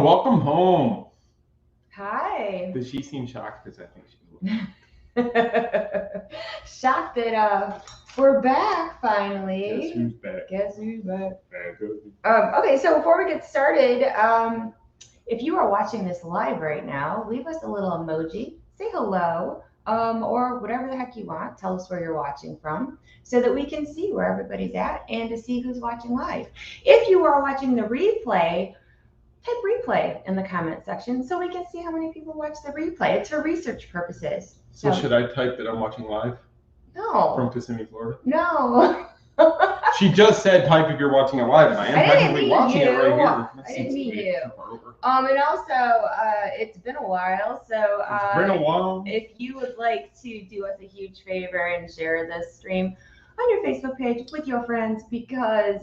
welcome home. Hi. Does she seem shocked? Because I think she's shocked that we're back finally. Guess who's back? Guess who's back? Back. Okay, so before we get started, if you are watching this live right now, leave us a little emoji, say hello, or whatever the heck you want. Tell us where you're watching from so that we can see where everybody's at and to see who's watching live. If you are watching the replay, type replay in the comment section so we can see how many people watch the replay. It's for research purposes. So should I type that I'm watching live? No. From Kissimmee, Florida? No. She just said type if you're watching it live, and I am technically watching it right here. I didn't mean you. And also, it's been a while, so it's been a while. If you would like to do us a huge favor and share this stream on your Facebook page with your friends, because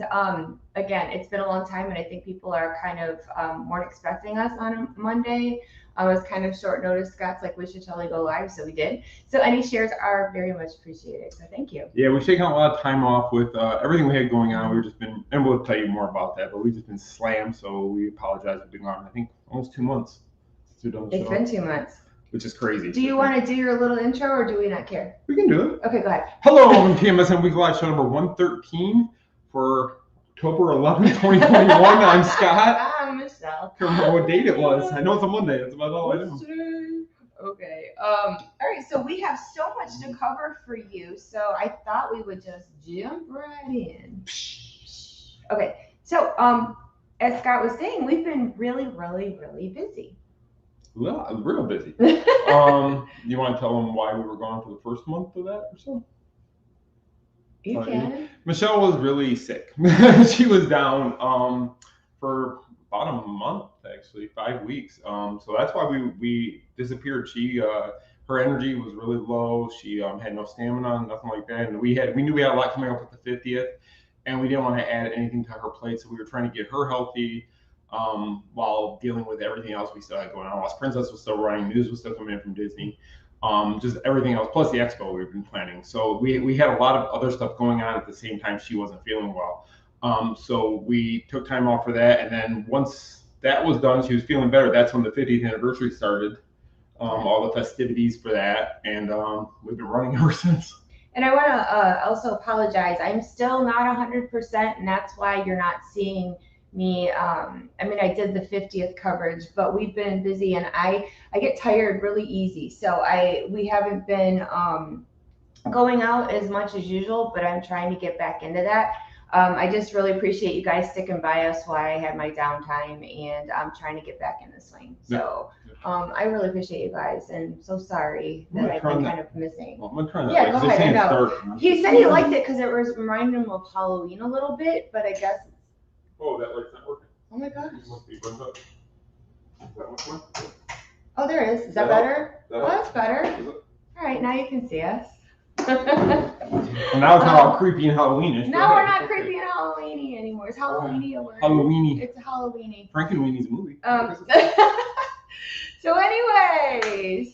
again, it's been a long time, and I think people are kind of weren't expecting us on a Monday. It was kind of short notice. Scott's like, we should totally go live, so we did. So any shares are very much appreciated. So thank you. Yeah, we've taken a lot of time off with everything we had going on. We've just been, and we'll tell you more about that, but we've just been slammed. So we apologize for being on. I think almost 2 months since we've done the show. It's been 2 months. Which is crazy. Do you want to do your little intro, or do we not care? We can do it. Okay, go ahead. Hello, welcome to TMSM Week Live Show number 113 for October 11, 2021. I'm Scott. I'm Michelle. I don't remember what date it was. I know it's a Monday. That's about all I know. Okay. All right. So we have so much to cover for you. So I thought we would just jump right in. Okay. So as Scott was saying, we've been really busy. Well, I was real busy. You want to tell them why we were gone for the first month of that or so? You can. Michelle was really sick. She was down for about a month, actually, 5 weeks. So that's why we disappeared. She her energy was really low. She had no stamina, nothing like that. And we knew we had a lot coming up with the 50th, and we didn't want to add anything to her plate. So we were trying to get her healthy while dealing with everything else we still had going on. Lost Princess was still running, news was still coming in from Disney. Just everything else, plus the expo we've been planning. So we had a lot of other stuff going on at the same time. She wasn't feeling well. So we took time off for that. And then once that was done, she was feeling better. That's when the 50th anniversary started, all the festivities for that. And we've been running ever since. And I want to also apologize. I'm still not 100%, and that's why you're not seeing me. I mean, I did the 50th coverage, but we've been busy, and I get tired really easy. So we haven't been going out as much as usual, but I'm trying to get back into that. I just really appreciate you guys sticking by us while I had my downtime, and I'm trying to get back in the swing. So I really appreciate you guys, and so sorry that I've been kind of missing. Well, I'm trying to go ahead. I know. He said he liked it because it was reminding him of Halloween a little bit, but I guess. Oh, that light's not working. Oh my gosh. It must be burned up. Is that much more? Oh, there it is. Is that better? Oh, that's better. All right, now you can see us. Well, now it's not all creepy and Halloweenish. No, we're not creepy and Halloweeny anymore. Is Halloweeny a word? Halloweeny. It's Halloweeny. Frankenweenie's a movie. So anyway,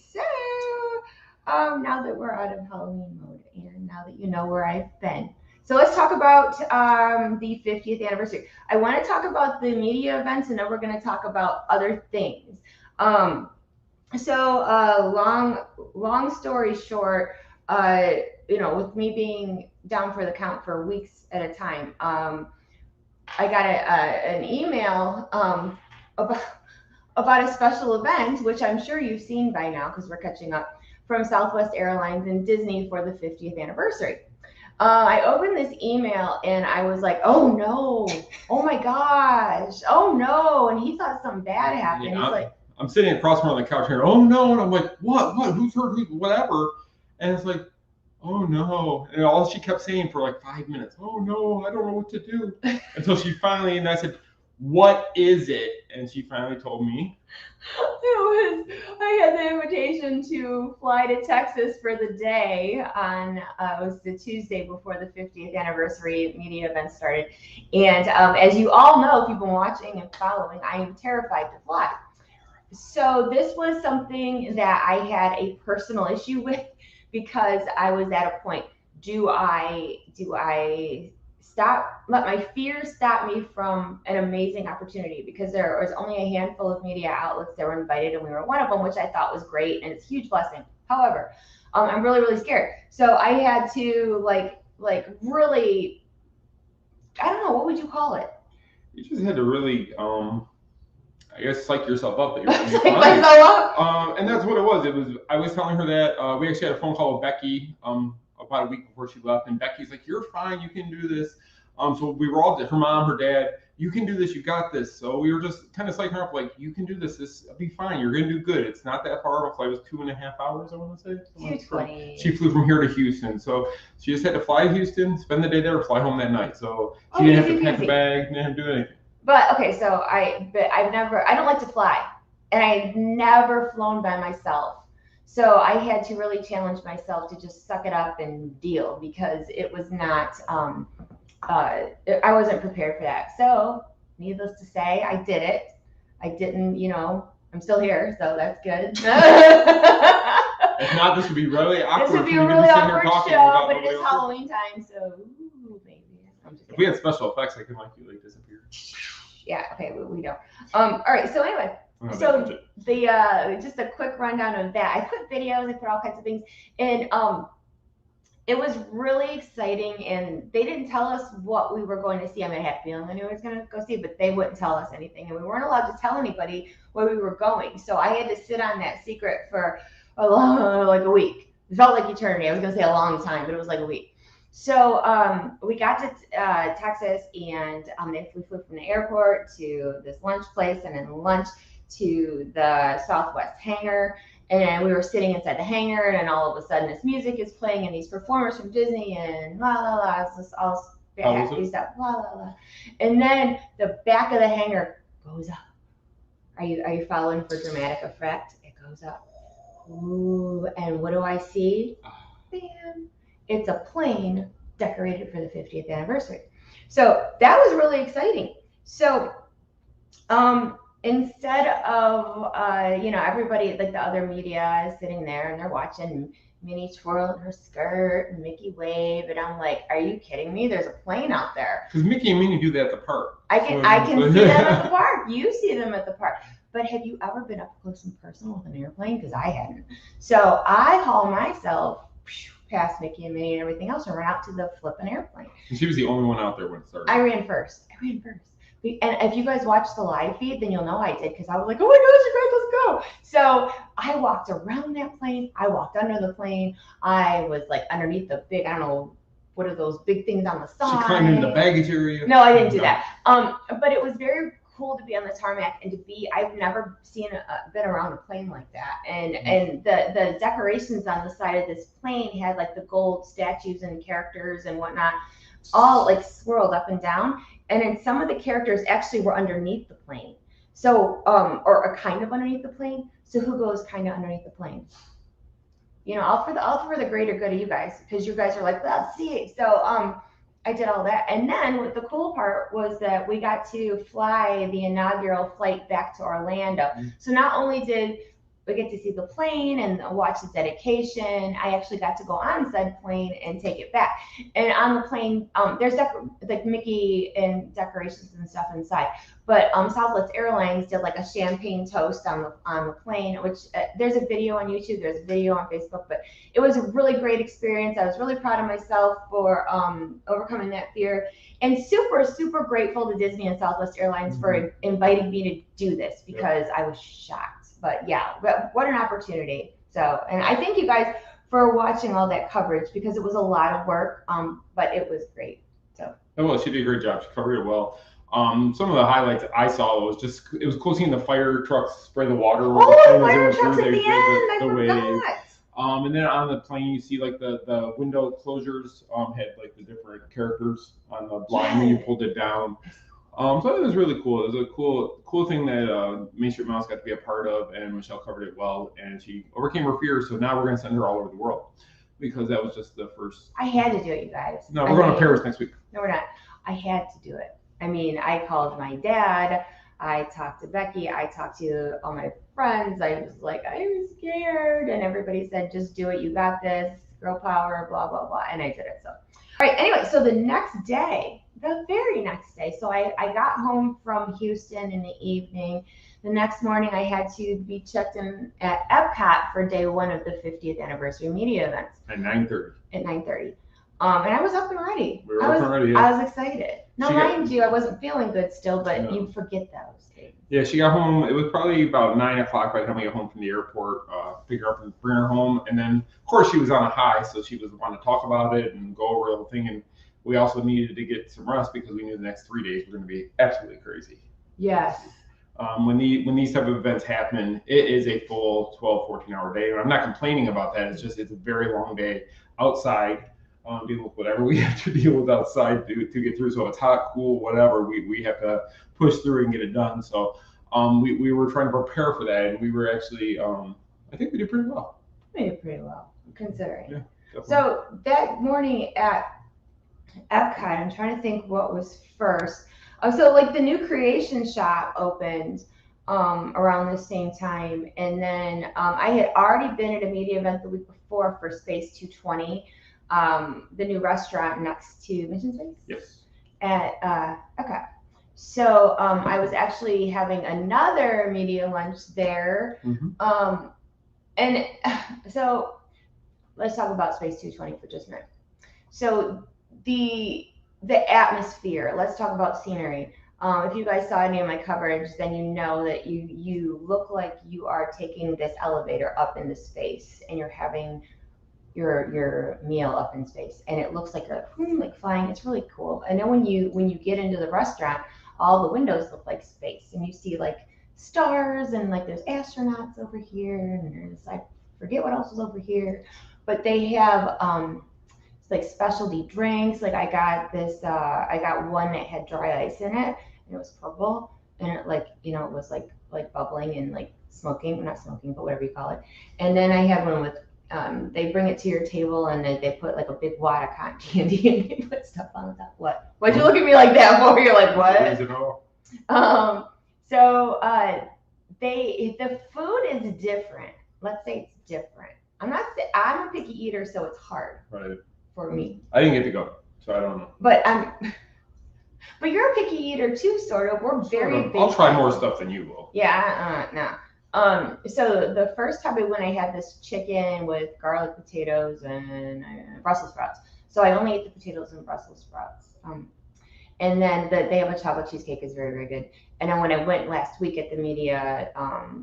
now that we're out of Halloween mode, and now that you know where I've been. So let's talk about the 50th anniversary. I want to talk about the media events, and then we're going to talk about other things. Long story short, with me being down for the count for weeks at a time, I got an email about a special event, which I'm sure you've seen by now because we're catching up, from Southwest Airlines and Disney for the 50th anniversary. I opened this email and I was like, oh no, oh my gosh, oh no. And he thought something bad happened. Yeah, I'm sitting across from her on the couch here, oh no. And I'm like, what, who's hurt, whatever. And it's like, oh no. And all she kept saying for like 5 minutes, oh no, I don't know what to do. Until she finally, and I said, what is it? And she finally told me. I had the invitation to fly to Texas for the day on, it was the Tuesday before the 50th anniversary media event started. And as you all know, if you've been watching and following, I am terrified to fly. So this was something that I had a personal issue with because I was at a point, do I let my fear stop me from an amazing opportunity, because there was only a handful of media outlets that were invited, and we were one of them, which I thought was great, and it's a huge blessing. However, I'm really, really scared. So I had to really, I don't know, what would you call it? You just had to really, I guess, psych yourself up that you're going to be Psych fine. myself up. And that's what it was. I was telling her that we actually had a phone call with Becky about a week before she left, and Becky's like, "You're fine. You can do this." So we were all, her mom, her dad, "You can do this. You got this." So we were just kind of psyching her up, like, "You can do this. This will be fine. You're going to do good. It's not that far of a flight. It was 2.5 hours, I want to say. 2:20. She flew from here to Houston, so she just had to fly to Houston, spend the day there, fly home that night. So she didn't have to pack a bag, didn't have to do anything. But okay, so I don't like to fly, and I've never flown by myself. So I had to really challenge myself to just suck it up and deal, because it was not, I wasn't prepared for that. So needless to say, I did it. I didn't, I'm still here, so that's good. If not, this would be really awkward. This would be a really awkward show, but it is Halloween time, so ooh, baby. If we had special effects, I could disappear. Yeah, okay, we don't. All right, so anyway, so just a quick rundown of that. I put videos, I put all kinds of things, and it was really exciting, and they didn't tell us what we were going to see. I mean, I had a feeling I knew I was going to go see, but they wouldn't tell us anything, and we weren't allowed to tell anybody where we were going. So I had to sit on that secret for like a week. It felt like eternity. I was going to say a long time, but it was like a week. So we got to Texas, and we flew from the airport to this lunch place, and then lunch to the Southwest hangar. And we were sitting inside the hangar, and all of a sudden this music is playing, and these performers from Disney, and la la la, it's just all happy stuff, la la la. And then the back of the hangar goes up. Are you following for dramatic effect? It goes up. Ooh, and what do I see? Bam! It's a plane decorated for the 50th anniversary. So that was really exciting. So instead of everybody, like the other media, is sitting there and they're watching Minnie twirl in her skirt and Mickey wave, and I'm like, are you kidding me? There's a plane out there. Because Mickey and Minnie do that at the park. I can see them at the park. You see them at the park. But have you ever been up close and personal with an airplane? Because I hadn't. So I haul myself past Mickey and Minnie and everything else and ran out to the flipping airplane. And she was the only one out there when it started. I ran first. And if you guys watch the live feed, then you'll know I did, because I was like, oh my gosh, you guys, let's go. So I walked around that plane. I walked under the plane. I was like underneath the big, I don't know, what are those big things on the side? She climbed into the baggage area. No, I didn't do that. But it was very cool to be on the tarmac and I've never been around a plane like that. And the decorations on the side of this plane had like the gold statues and characters and whatnot, all like swirled up and down. And then some of the characters actually were underneath the plane. So, or kind of underneath the plane. So who goes kind of underneath the plane? All for the greater good of you guys, because you guys are like, let's see it. So, I did all that. And then the cool part was that we got to fly the inaugural flight back to Orlando. Mm-hmm. So not only did we get to see the plane and watch the dedication, I actually got to go on said plane and take it back. And on the plane, there's like Mickey and decorations and stuff inside. But Southwest Airlines did like a champagne toast on the plane, which there's a video on YouTube, there's a video on Facebook, but it was a really great experience. I was really proud of myself for overcoming that fear, and super, super grateful to Disney and Southwest Airlines for inviting me to do this, because I was shocked. But yeah, what an opportunity. So, and I thank you guys for watching all that coverage, because it was a lot of work, but it was great. So. Well, she did a great job. She covered it well. Some of the highlights I saw was it was cool seeing the fire trucks spray the water. Oh, the fire trucks at the end! I forgot. And then on the plane, you see like the window closures had like the different characters on the blind when you pulled it down. So it was really cool. It was a cool thing that Main Street Mouse got to be a part of, and Michelle covered it well, and she overcame her fear. So now we're going to send her all over the world, because that was just the first. I had to do it, you guys. No, we're going to Paris next week. No, we're not. I had to do it. I mean, I called my dad. I talked to Becky. I talked to all my friends. I was like, I'm scared, and everybody said, just do it. You got this. Girl power. Blah blah blah. And I did it. So, all right. Anyway, so the next day the very next day. So I got home from Houston in the evening. The next morning, I had to be checked in at Epcot for day one of the 50th anniversary media events At 9:30. at 9:30. And I was up and ready. We were up and ready. Yeah. I was excited. Now, mind you, I wasn't feeling good still, but you forget those things. Yeah, she got home. It was probably about 9 o'clock by the time we got home from the airport. Pick her up and bring her home, and then of course she was on a high, so she was wanting to talk about it and go over the whole thing. And we also needed to get some rest because we knew the next 3 days were going to be absolutely crazy. Yes. When these type of events happen, it is a full 12, 14-hour day. And I'm not complaining about that. It's just it's a very long day outside, dealing with whatever we have to deal with outside to get through. So if it's hot, cool, whatever, we have to push through and get it done. So we were trying to prepare for that, and we were actually, I think we did pretty well. We did pretty well, considering. Yeah, definitely. So that morning at Epcot, I'm trying to think what was first. So like the new creation shop opened around the same time, and then I had already been at a media event the week before for Space 220, the new restaurant next to Mission Space. Yes. Okay. So I was actually having another media lunch there, and so let's talk about Space 220 for just a minute. So the atmosphere. Let's talk about scenery. If you guys saw any of my coverage, then you know that you look like you are taking this elevator up into space, and you're having your meal up in space, and it looks like like flying. It's really cool. And then when you get into the restaurant, all the windows look like space, and you see like stars, and like there's astronauts over here, and there's I forget what else is over here, but they have like specialty drinks. Like I got one that had dry ice in it, and it was purple, and it it was like bubbling and like smoking, not smoking, but whatever you call it. And then I had one with they bring it to your table, and they put like a big wad of cotton candy, and they put stuff on top. Why'd you look at me like that for? You're like, what? So the food is different. Let's say it's different. I'm a picky eater, so it's hard. Right. For me. I didn't get to go, so I don't know. But you're a picky eater too, sort of. We're very big. I'll try more stuff than you will. Yeah, no. So the first time I had this chicken with garlic potatoes and Brussels sprouts. So I only ate the potatoes and Brussels sprouts. And then they have a chocolate cheesecake is very, very good. And then when I went last week at the media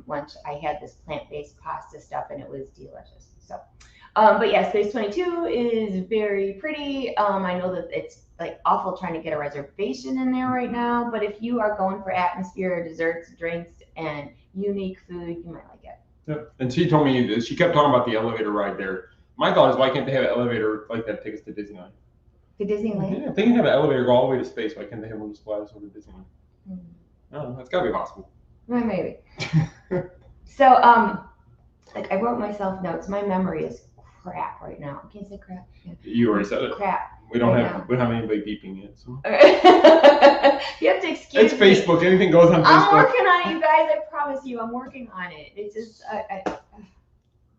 lunch, I had this plant-based pasta stuff, and it was delicious. So. But yeah, Space 22 is very pretty. I know that it's like awful trying to get a reservation in there right now, but if you are going for atmosphere, desserts, drinks, and unique food, you might like it. Yep. And she told me that she kept talking about the elevator ride there. My thought is, why can't they have an elevator like that take us to Disneyland? To Disneyland? Yeah, if they can have an elevator go all the way to space, why can't they have one to fly us over to Disneyland? I don't know. That's got to be possible. Well, maybe. So, like I wrote myself notes. My memory is crap right now. I can't say crap. Yeah. You already said it. Crap. We don't have anybody beeping yet, so. You have to excuse me. It's Facebook. Anything goes on Facebook. I'm working on it, you guys. I promise you, I'm working on it. It's just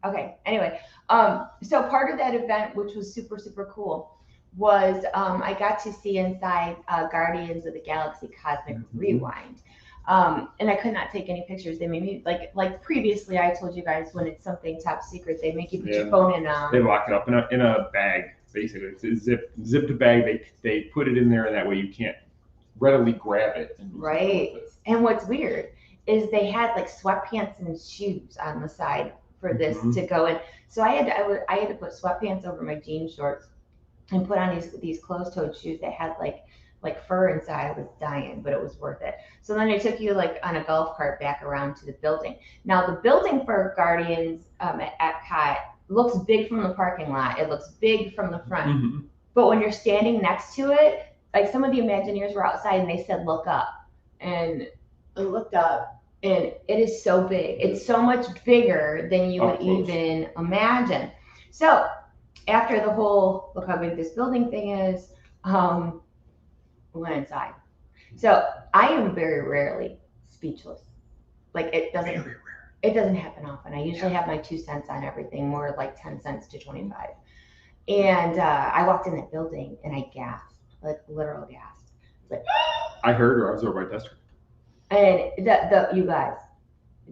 okay. Anyway, so part of that event, which was super, super cool, was I got to see inside Guardians of the Galaxy Cosmic Rewind. And I could not take any pictures. They made me like previously I told you guys, when it's something top secret, they make you put your phone in. They lock it up in a bag, basically. It's a zipped bag. They put it in there, and that way you can't readily grab it. Right. And what's weird is they had like sweatpants and shoes on the side for this to go in. So I had to put sweatpants over my jean shorts and put on these closed-toed shoes that had like fur inside. I was dying, but it was worth it. So then they took you like on a golf cart back around to the building. Now the building for Guardians at Epcot looks big from the parking lot. It looks big from the front. But when you're standing next to it, like some of the Imagineers were outside and they said, look up. And I looked up, and it is so big. It's so much bigger than you would even imagine. So after the whole look how big this building thing is, we went inside. So I am very rarely speechless. Like it doesn't happen often. I usually have my 2 cents on everything, more like 10 cents to 25. And I walked in that building and I gasped, like literal gasped. I heard her. I was over by Destry. And you guys,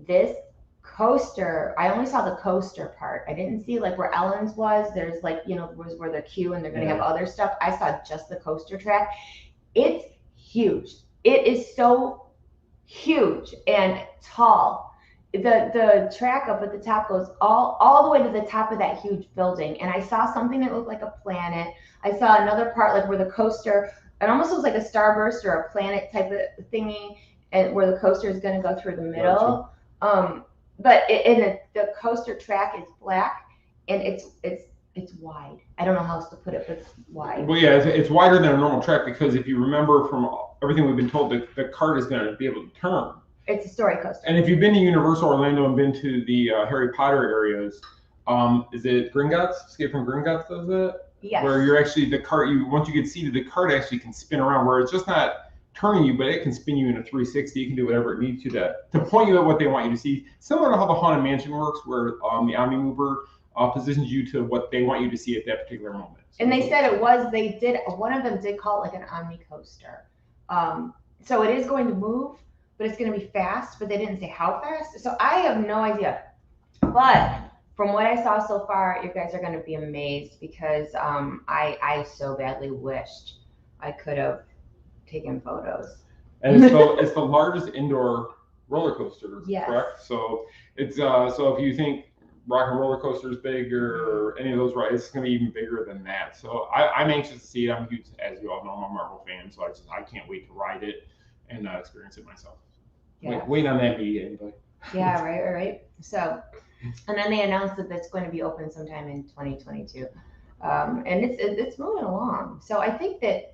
this coaster, I only saw the coaster part. I didn't see like where Ellen's was. There's like, was where they're queue and they're gonna have other stuff. I saw just the coaster track. It's huge. It is so huge and tall. The track up at the top goes all the way to the top of that huge building. And I saw something that looked like a planet. I saw another part like where the coaster, it almost looks like a starburst or a planet type of thingy, and where the coaster is going to go through the middle. But the coaster track is black and it's wide. I don't know how else to put it, but it's wide. Well, yeah, it's wider than a normal track because if you remember from everything we've been told, the cart is going to be able to turn. It's a story coaster. And if you've been to Universal Orlando and been to the Harry Potter areas, is it Gringotts? Escape from Gringotts does it? Yes. Where you're actually the cart. Once you get seated, the cart actually can spin around. Where it's just not turning you, but it can spin you in a 360. It can do whatever it needs to point you at what they want you to see. Similar to how the Haunted Mansion works, where the Omni Mover positions you to what they want you to see at that particular moment. So, and they said one of them did call it like an Omni coaster. So it is going to move, but it's going to be fast, but they didn't say how fast. So I have no idea. But from what I saw so far, you guys are going to be amazed because I so badly wished I could have taken photos. And it's the largest indoor roller coaster, yes. Correct? So it's so if you think Rock and Roller Coaster is big or any of those rides, it's going to be even bigger than that. So I'm anxious to see it. I'm huge, as you all know, I'm a Marvel fan, so I can't wait to ride it and experience it myself. Yeah. Wait on that media, anybody. Yeah, right. So, and then they announced that it's going to be open sometime in 2022, and it's moving along. So I think that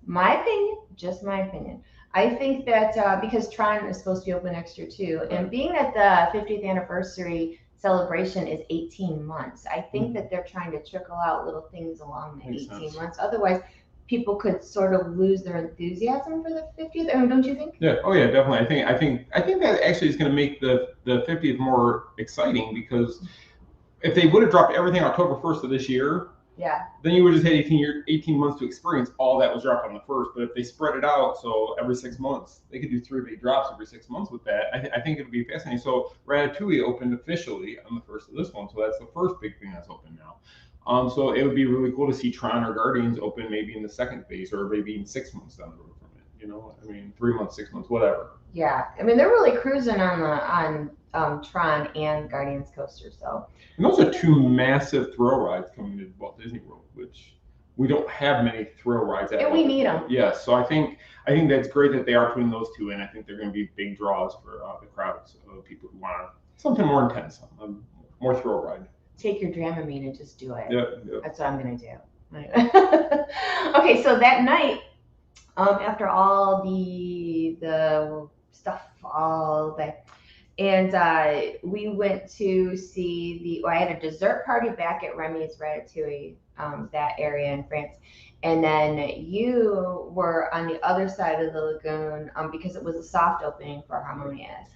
my opinion, I think that because Tron is supposed to be open next year too, and being that the 50th anniversary celebration is 18 months, I think that they're trying to trickle out little things along the 18 months. Otherwise, people could sort of lose their enthusiasm for the 50th. I mean, don't you think? Yeah. Oh, yeah, definitely. I think that actually is going to make the 50th more exciting because if they would have dropped everything October 1st of this year, then you would have just had 18 months to experience all that was dropped on the 1st. But if they spread it out, so every 6 months, they could do 3 big drops every 6 months with that. I think it would be fascinating. So Ratatouille opened officially on the 1st of this one. So that's the first big thing that's open now. So it would be really cool to see Tron or Guardians open maybe in the second phase or maybe in 6 months down the road from it. I mean, 3 months, 6 months, whatever. Yeah, I mean they're really cruising on Tron and Guardians coasters, though. And those are 2 massive thrill rides coming to Walt Disney World, which we don't have many thrill rides at. And we need them. Yes, so I think that's great that they are putting those 2 in. I think they're going to be big draws for the crowds of people who want something more intense, more thrill ride. Take your Dramamine and just do it. Yeah. That's what I'm gonna do. Okay, so that night, after all the stuff all day, and we went to see I had a dessert party back at Remy's Ratatouille, that area in France, and then you were on the other side of the lagoon because it was a soft opening for Harmonious.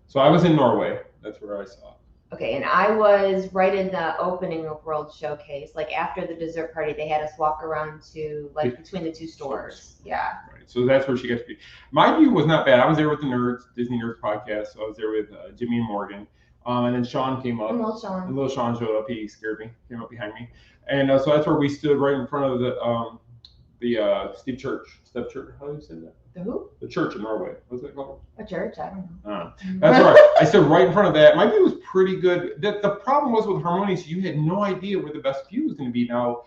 So I was in Norway. That's where I saw it. Okay, and I was right in the opening of World Showcase. Like after the dessert party, they had us walk around to between the 2 stores. Yeah. Right. So that's where she got to be. My view was not bad. I was there with the Nerds, Disney Nerds podcast. So I was there with Jimmy and Morgan. And then Sean came up. And little Sean showed up. He scared me. Came up behind me. And so that's where we stood right in front of the Steve Church. Step Church. How do you say that? The who? The church in Norway. What's it called? A church? I don't know. That's right. I stood right in front of that. My view was pretty good. The problem was with Harmonious, you had no idea where the best view was going to be. Now,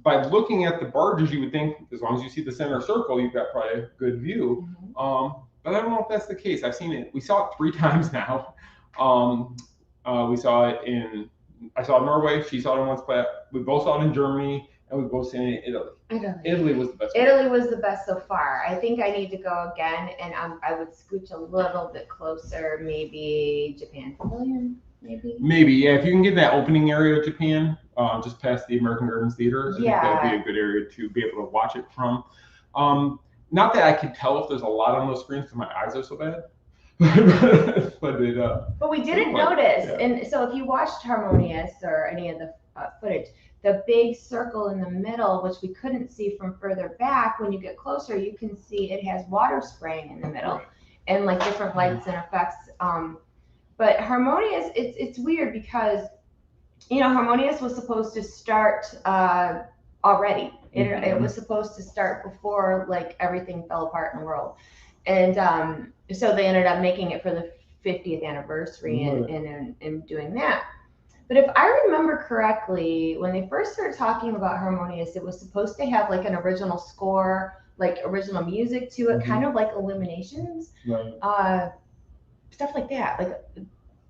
by looking at the barges, you would think as long as you see the center circle, you've got probably a good view. But I don't know if that's the case. I've seen it. We saw it 3 times now. We saw it I saw it in Norway. She saw it in one spot. We both saw it in Germany. And we both seen it in Italy. Italy was the best. Italy was the best so far. I think I need to go again, and I would scooch a little bit closer, maybe Japan Pavilion, maybe. Maybe, yeah. If you can get in that opening area of Japan, just past the American Gardens Theater, I think that'd be a good area to be able to watch it from. Not that I could tell if there's a lot on those screens because my eyes are so bad. But we didn't notice, and so if you watched Harmonious or any of the footage. The big circle in the middle, which we couldn't see from further back, when you get closer, you can see it has water spraying in the middle, Right. and like different lights and effects. But Harmonious, it's weird because Harmonious was supposed to start already. It was supposed to start before like everything fell apart in the world, and so they ended up making it for the 50th anniversary and doing that. But if I remember correctly, when they first started talking about Harmonious, it was supposed to have like an original score, like original music to it, kind of like Illuminations, stuff like that,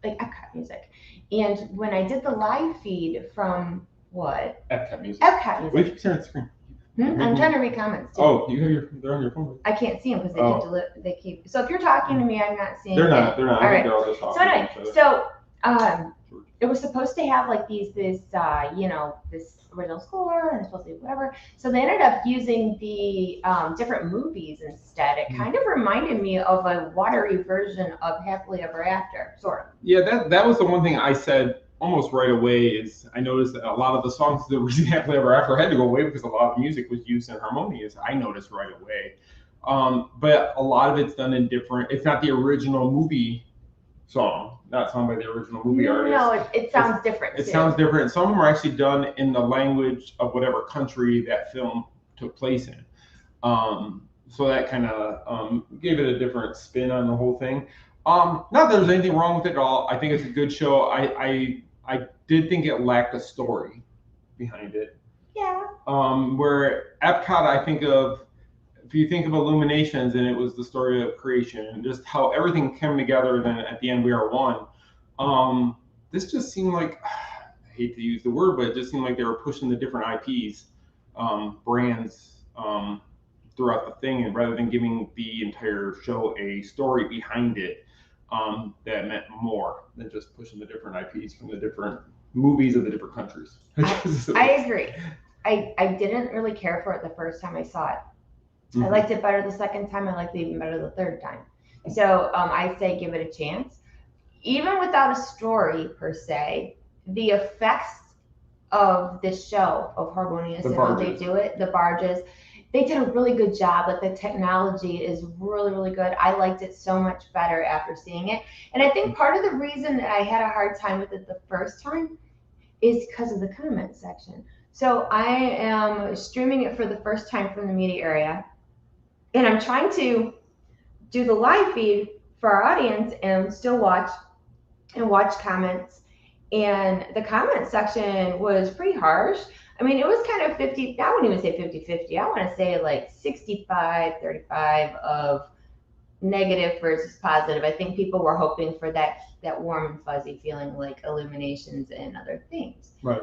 like Epcot music. And when I did the live feed from what? Epcot music. Epcot music. Wait, on the screen. I'm trying to read comments too. Oh, they're on your phone. I can't see them because they keep. So if you're talking to me, I'm not seeing. They're not. All right. They're all just talking. So it was supposed to have like this original score and supposed to be whatever. So they ended up using the different movies instead. It kind of reminded me of a watery version of Happily Ever After, sort of. Yeah, that was the one thing I said almost right away. Is I noticed that a lot of the songs that were in Happily Ever After had to go away because a lot of music was used in Harmonious. I noticed right away. But a lot of it's done in different. It's not the original movie song, not sung by the original movie artist. No, it sounds different. It sounds different. Some of them are actually done in the language of whatever country that film took place in. So that kind of gave it a different spin on the whole thing. Not that there's anything wrong with it at all. I think it's a good show. I did think it lacked a story behind it. Yeah. Where Epcot, I think of, if you think of Illuminations, and it was the story of creation and just how everything came together, and then at the end we are one. This just seemed like, I hate to use the word, but it just seemed like they were pushing the different IPs, brands throughout the thing, and rather than giving the entire show a story behind it, that meant more than just pushing the different IPs from the different movies of the different countries. I agree. I didn't really care for it the first time I saw it. I liked it better the second time. I liked it even better the third time. So I say give it a chance. Even without a story per se, the effects of this show of Harmonious and how they do it, the barges, they did a really good job. Like the technology is really, really good. I liked it so much better after seeing it. And I think part of the reason that I had a hard time with it the first time is because of the comment section. So I am streaming it for the first time from the media area. And I'm trying to do the live feed for our audience and still watch comments. And the comment section was pretty harsh. I mean, it was kind of 50, I wouldn't even say 50-50. I want to say like 65-35 of negative versus positive. I think people were hoping for that warm and fuzzy feeling like Illuminations and other things. Right.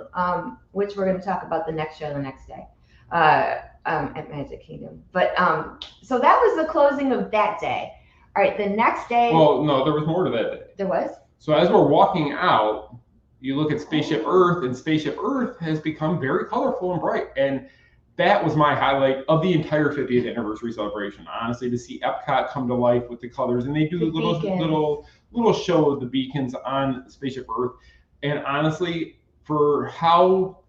Which we're going to talk about the next show the next day. At Magic Kingdom. But so that was the closing of that day. All right, the next day. Well, no, there was more to that day. There was? So as we're walking out, you look at Spaceship Earth, and Spaceship Earth has become very colorful and bright. And that was my highlight of the entire 50th anniversary celebration. Honestly, to see Epcot come to life with the colors, and they do little show of the beacons on Spaceship Earth. And honestly, for how,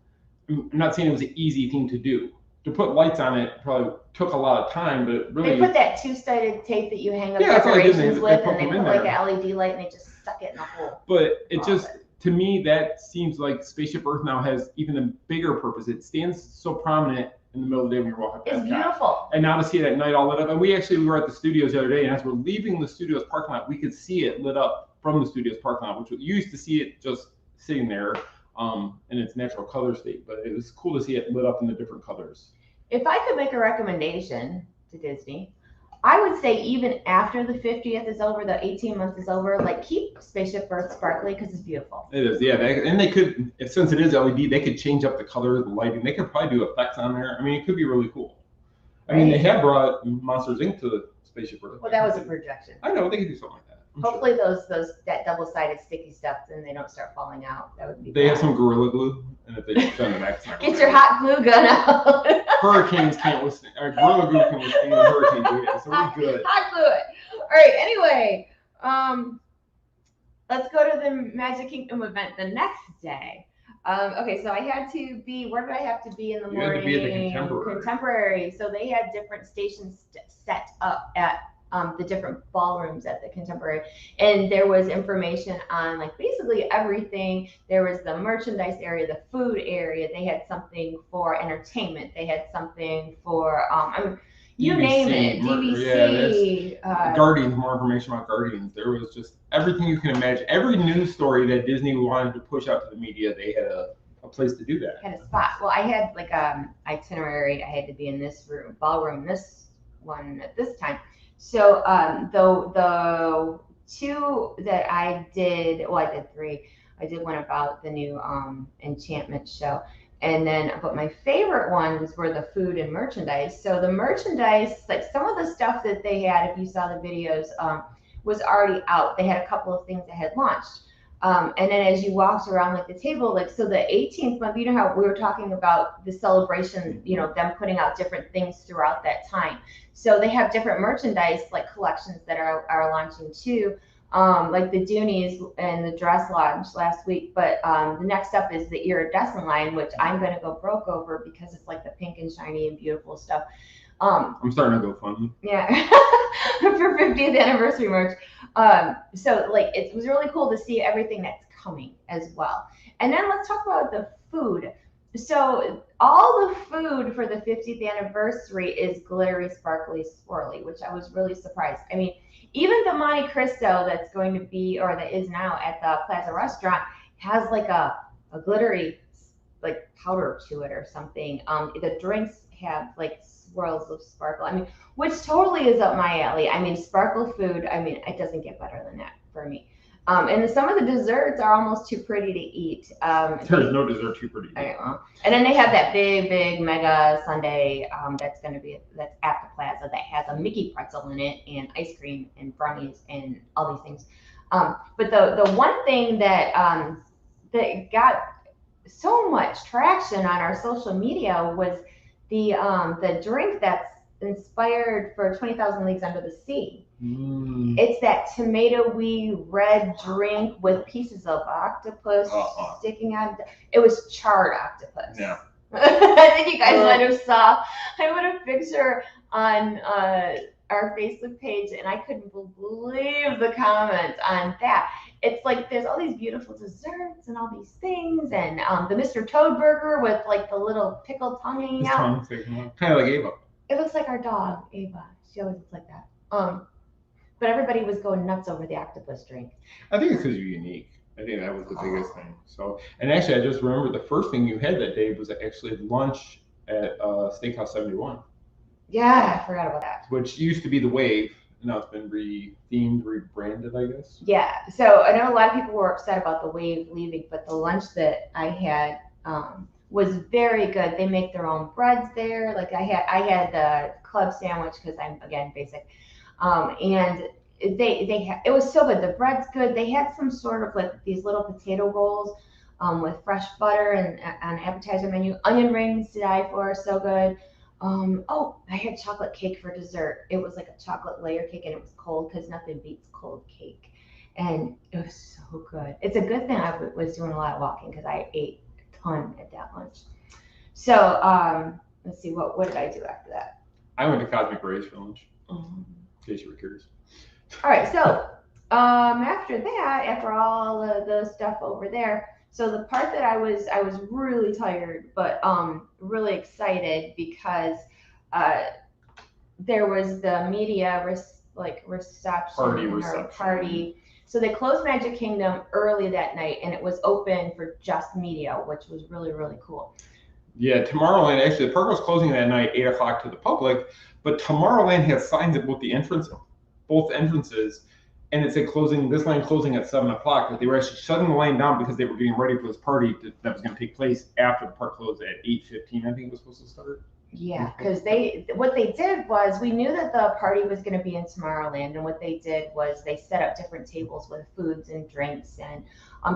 I'm not saying it was an easy thing to do. To put lights on it probably took a lot of time, but really they put that two-sided tape that you hang up decorations with, and they put like an LED light and they just stuck it in the hole. But it just, to me, that seems like Spaceship Earth now has even a bigger purpose. It stands so prominent in the middle of the day when you're walking past. It's beautiful. And now to see it at night all lit up, and we were at the studios the other day, and as we're leaving the studios parking lot, we could see it lit up from the studios parking lot, which you used to see it just sitting there in its natural color state, but it was cool to see it lit up in the different colors. If I could make a recommendation to Disney, I would say even after the 50th is over, the 18 months is over, like keep Spaceship Earth sparkly because it's beautiful. It is, yeah. And they could, since it is LED, they could change up the color, the lighting. They could probably do effects on there. I mean, it could be really cool. I mean, they have brought Monsters Inc. to the Spaceship Earth. Well, that was a projection. I know, they could do something like that. Hopefully that double-sided sticky stuff, then they don't start falling out. That would be They have some Gorilla Glue, and if they put on the back, it's not Get your hot glue gun out. Hurricanes can't withstand, Gorilla Glue can withstand hurricanes. So we're good. Hot glue it. All right, anyway, let's go to the Magic Kingdom event the next day. Okay, so I had to be. Where did I have to be in the You had to morning? be at the Contemporary. Contemporary. So they had different stations set up at the different ballrooms at the Contemporary, and there was information on like basically everything. There was the merchandise area, the food area. They had something for entertainment. They had something for I mean, you name it, DVC. Guardians, more information about Guardians. There was just everything you can imagine. Every news story that Disney wanted to push out to the media, they had a place to do that. Had a spot. Well, I had like itinerary. I had to be in this room, ballroom, this one at this time. So the two that I did, well, I did three. I did one about the new enchantment show. And then, but my favorite ones were the food and merchandise. So the merchandise, like some of the stuff that they had, if you saw the videos, was already out. They had a couple of things that had launched. And then as you walked around like the table, like so the 18th month, you know how we were talking about the celebration, you know, them putting out different things throughout that time. So they have different merchandise like collections that are launching too. Like the Doonies and the Dress Lodge last week, but the next up is the Iridescent line, which I'm gonna go broke over because it's like the pink and shiny and beautiful stuff. I'm starting to go fun. Yeah, for 50th anniversary merch. So like it was really cool to see everything that's coming as well. And then let's talk about the food. So all the food for the 50th anniversary is glittery, sparkly, swirly, which I was really surprised. I mean, even the Monte Cristo that's going to be or that is now at the Plaza Restaurant has like a glittery like powder to it or something. The drinks have like swirls of sparkle. I mean, which totally is up my alley. I mean, sparkle food. I mean, it doesn't get better than that for me. And some of the desserts are almost too pretty to eat. There's no dessert too pretty. And then they have that big mega sundae that's going to be that's at the plaza that has a Mickey pretzel in it and ice cream and brownies and all these things. But the one thing that that got so much traction on our social media was the drink that's inspired for 20,000 Leagues Under the Sea. It's that tomatoey red drink with pieces of octopus sticking out. It was charred octopus. Yeah. I think you guys might have saw. I put a picture on our Facebook page, and I couldn't believe the comments on that. It's like there's all these beautiful desserts and all these things, and the Mr. Toad burger with like the little pickled tongue hanging out. Kind of like Ava. It looks like our dog, Ava. She always looks like that. But everybody was going nuts over the octopus drink. I think it's because you're unique. I think that was the biggest thing. So, and actually, I just remember the first thing you had that day was actually lunch at Steakhouse 71. Yeah, I forgot about that. Which used to be the Wave. Now it's been rethemed, rebranded, I guess. Yeah. So I know a lot of people were upset about the Wave leaving, but the lunch that I had was very good. They make their own breads there. Like I had the club sandwich because I'm again basic. And it was so good. The bread's good. They had some sort of like these little potato rolls with fresh butter and an appetizer menu. Onion rings to die for, so good. I had chocolate cake for dessert. It was like a chocolate layer cake and it was cold because nothing beats cold cake. And it was so good. It's a good thing I was doing a lot of walking because I ate a ton at that lunch. So let's see, what did I do after that? I went to Cosmic Rays for lunch. In case you were curious. All right, so after that, after all the stuff over there, so the part that I was really tired, but really excited because there was the media reception party. So they closed Magic Kingdom early that night, and it was open for just media, which was really, really cool. Yeah, Tomorrowland, actually, the park was closing that night, 8 o'clock to the public, but Tomorrowland has signs at both entrances, and it said this line closing at 7 o'clock, but they were actually shutting the line down because they were getting ready for this party that was going to take place after the park closed at 8:15, I think it was supposed to start. Yeah, because what they did was, we knew that the party was going to be in Tomorrowland, and what they did was they set up different tables with foods and drinks, and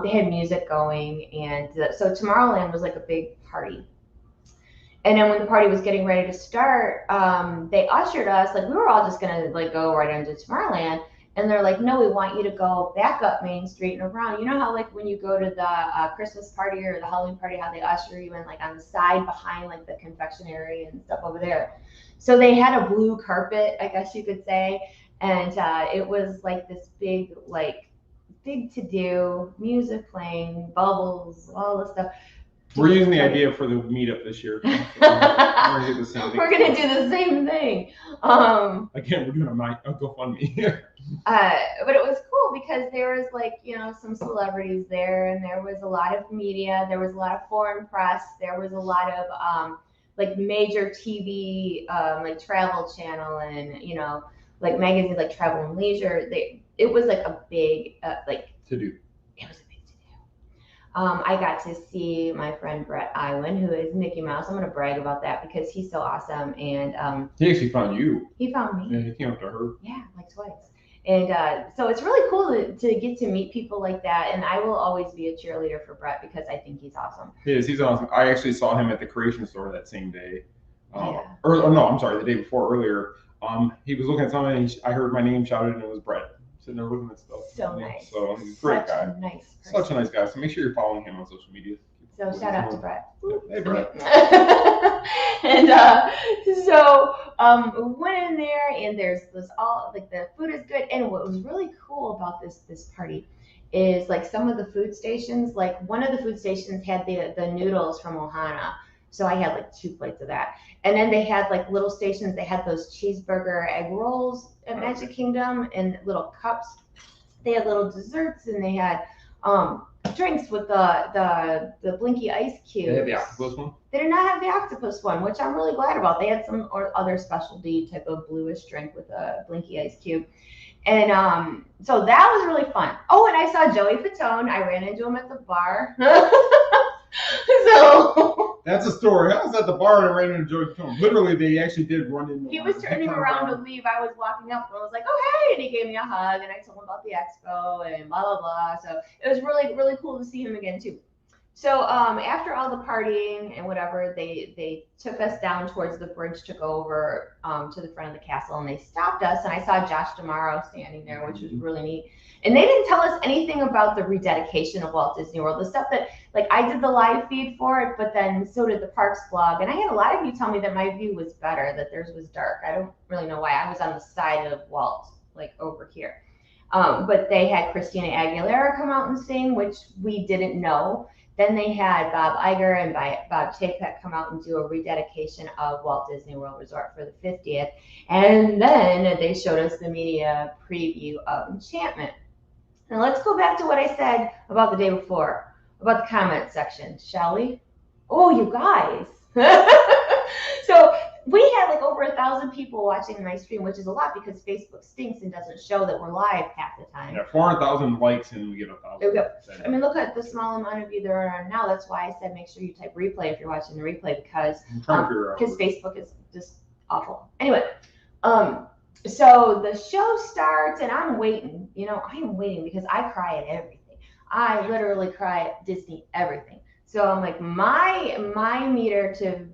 they had music going, and so Tomorrowland was like a big party. And then when the party was getting ready to start, they ushered us, like we were all just gonna like go right into Tomorrowland, And they're like, no, we want you to go back up Main Street and around. You know how like when you go to the Christmas party or the Halloween party, how they usher you in like on the side behind like the confectionery and stuff over there. So they had a blue carpet, I guess you could say, and it was like this big to do, music playing, bubbles, all this stuff. We're using the idea for the meetup this year. We're gonna do the same thing. We're gonna do the same thing. Again, we're doing a GoFundMe. But it was cool because there was like, you know, some celebrities there, and there was a lot of media, there was a lot of foreign press, there was a lot of like major TV, like Travel Channel, and you know, like magazines like Travel and Leisure. It was like a big like to do. It was a big to do. I got to see my friend Brett Iwan, who is Mickey Mouse. I'm gonna brag about that because he's so awesome, and he actually found you. He found me. Yeah, he came up to her. Yeah, like twice. And so it's really cool to get to meet people like that. And I will always be a cheerleader for Brett because I think he's awesome. He is. He's awesome. I actually saw him at the Creation Store that same day. Yeah. Or no, I'm sorry, the day before earlier. He was looking at something, and I heard my name shouted, and it was Brett. Sitting there looking at stuff. So nice. So he's a great guy. A nice person. Such a nice guy. So make sure you're following him on social media. So shout out to Brett. Hey, Brett. And so we went in there, and there's this all like the food is good. And what was really cool about this party is like some of the food stations, like one of the food stations had the noodles from Ohana. So I had like 2 plates of that. And then they had like little stations, they had those cheeseburger egg rolls at Magic Kingdom in little cups. They had little desserts, and they had drinks with the Blinky ice cubes. They had the octopus one? They did not have the octopus one, which I'm really glad about. They had some other specialty type of bluish drink with a Blinky ice cube. And so that was really fun. Oh, and I saw Joey Fatone. I ran into him at the bar. So that's a story. I was at the bar and I ran into Joey Fatone. Literally, they actually did run into. He was turning around to leave. I was walking up and I was like, "Oh, hey!" And he gave me a hug, and I told him about the expo and blah blah blah. So it was really really cool to see him again too. So after all the partying and whatever, they took us down towards the bridge to go over to the front of the castle, and they stopped us, and I saw Josh D'Amaro standing there, which was really neat. And they didn't tell us anything about the rededication of Walt Disney World, the stuff that like I did the live feed for it, but then so did the Parks blog, and I had a lot of you tell me that my view was better, that theirs was dark. I don't really know why. I was on the side of Walt, like over here. But they had Christina Aguilera come out and sing, which we didn't know. Then they had Bob Iger and Bob Chapek come out and do a rededication of Walt Disney World Resort for the 50th. And then they showed us the media preview of Enchantment. Now let's go back to what I said about the day before, about the comment section, shall we? Oh, you guys. So we had like over 1,000 people watching my stream, which is a lot because Facebook stinks and doesn't show that we're live half the time. Yeah, 400,000 likes and we get 1,000. I mean, look at the small amount of you there are now. That's why I said make sure you type replay if you're watching the replay because Facebook is just awful. Anyway, so the show starts and I'm waiting. You know, I am waiting because I cry at everything. I literally cry at Disney everything. So I'm like, my meter to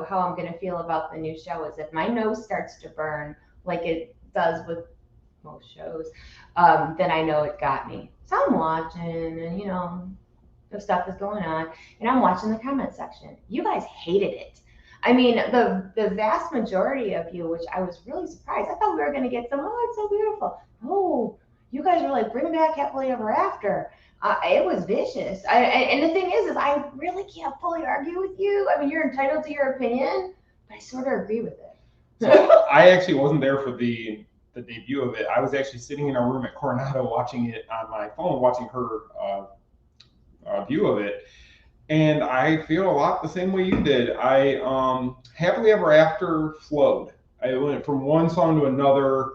how I'm gonna feel about the new show is if my nose starts to burn like it does with most shows, then I know it got me. So I'm watching, and you know, the stuff is going on, and I'm watching the comment section. You guys hated it. I mean, the vast majority of you, which I was really surprised. I thought we were gonna get some. Oh, it's so beautiful. Oh, you guys were like, bring back Happily Ever After. It was vicious. And the thing is I really can't fully argue with you. I mean, you're entitled to your opinion, but I sort of agree with it. So I actually wasn't there for the debut of it. I was actually sitting in our room at Coronado watching it on my phone, watching her view of it. And I feel a lot the same way you did. Happily Ever After flowed. I went from one song to another.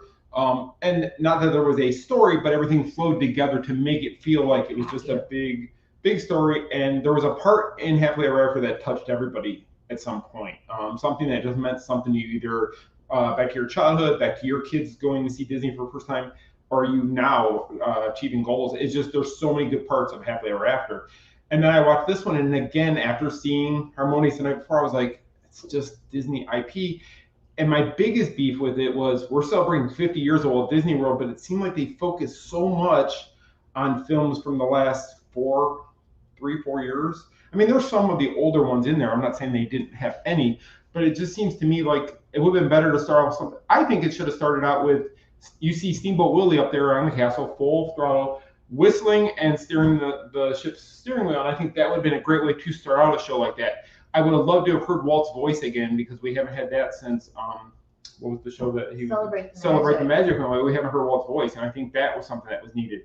And not that there was a story, but everything flowed together to make it feel like it was just a big story. And there was a part in Happily Ever After that touched everybody at some point. Something that just meant something to you, either back to your childhood, back to your kids going to see Disney for the first time, or you now achieving goals. It's just there's so many good parts of Happily Ever After. And then I watched this one, and again, after seeing Harmonious the night before, I was like, it's just Disney IP. And my biggest beef with it was we're celebrating 50 years of Walt Disney World, but it seemed like they focused so much on films from the last 4 years. I mean, there's some of the older ones in there. I'm not saying they didn't have any, but it just seems to me like it would have been better to start off with something. I think it should have started out with, you see Steamboat Willie up there on the castle, full throttle, whistling and steering the ship's steering wheel. And I think that would have been a great way to start out a show like that. I would have loved to have heard Walt's voice again because we haven't had that since what was the show that he Celebrate the Magic? We haven't heard Walt's voice, and I think that was something that was needed.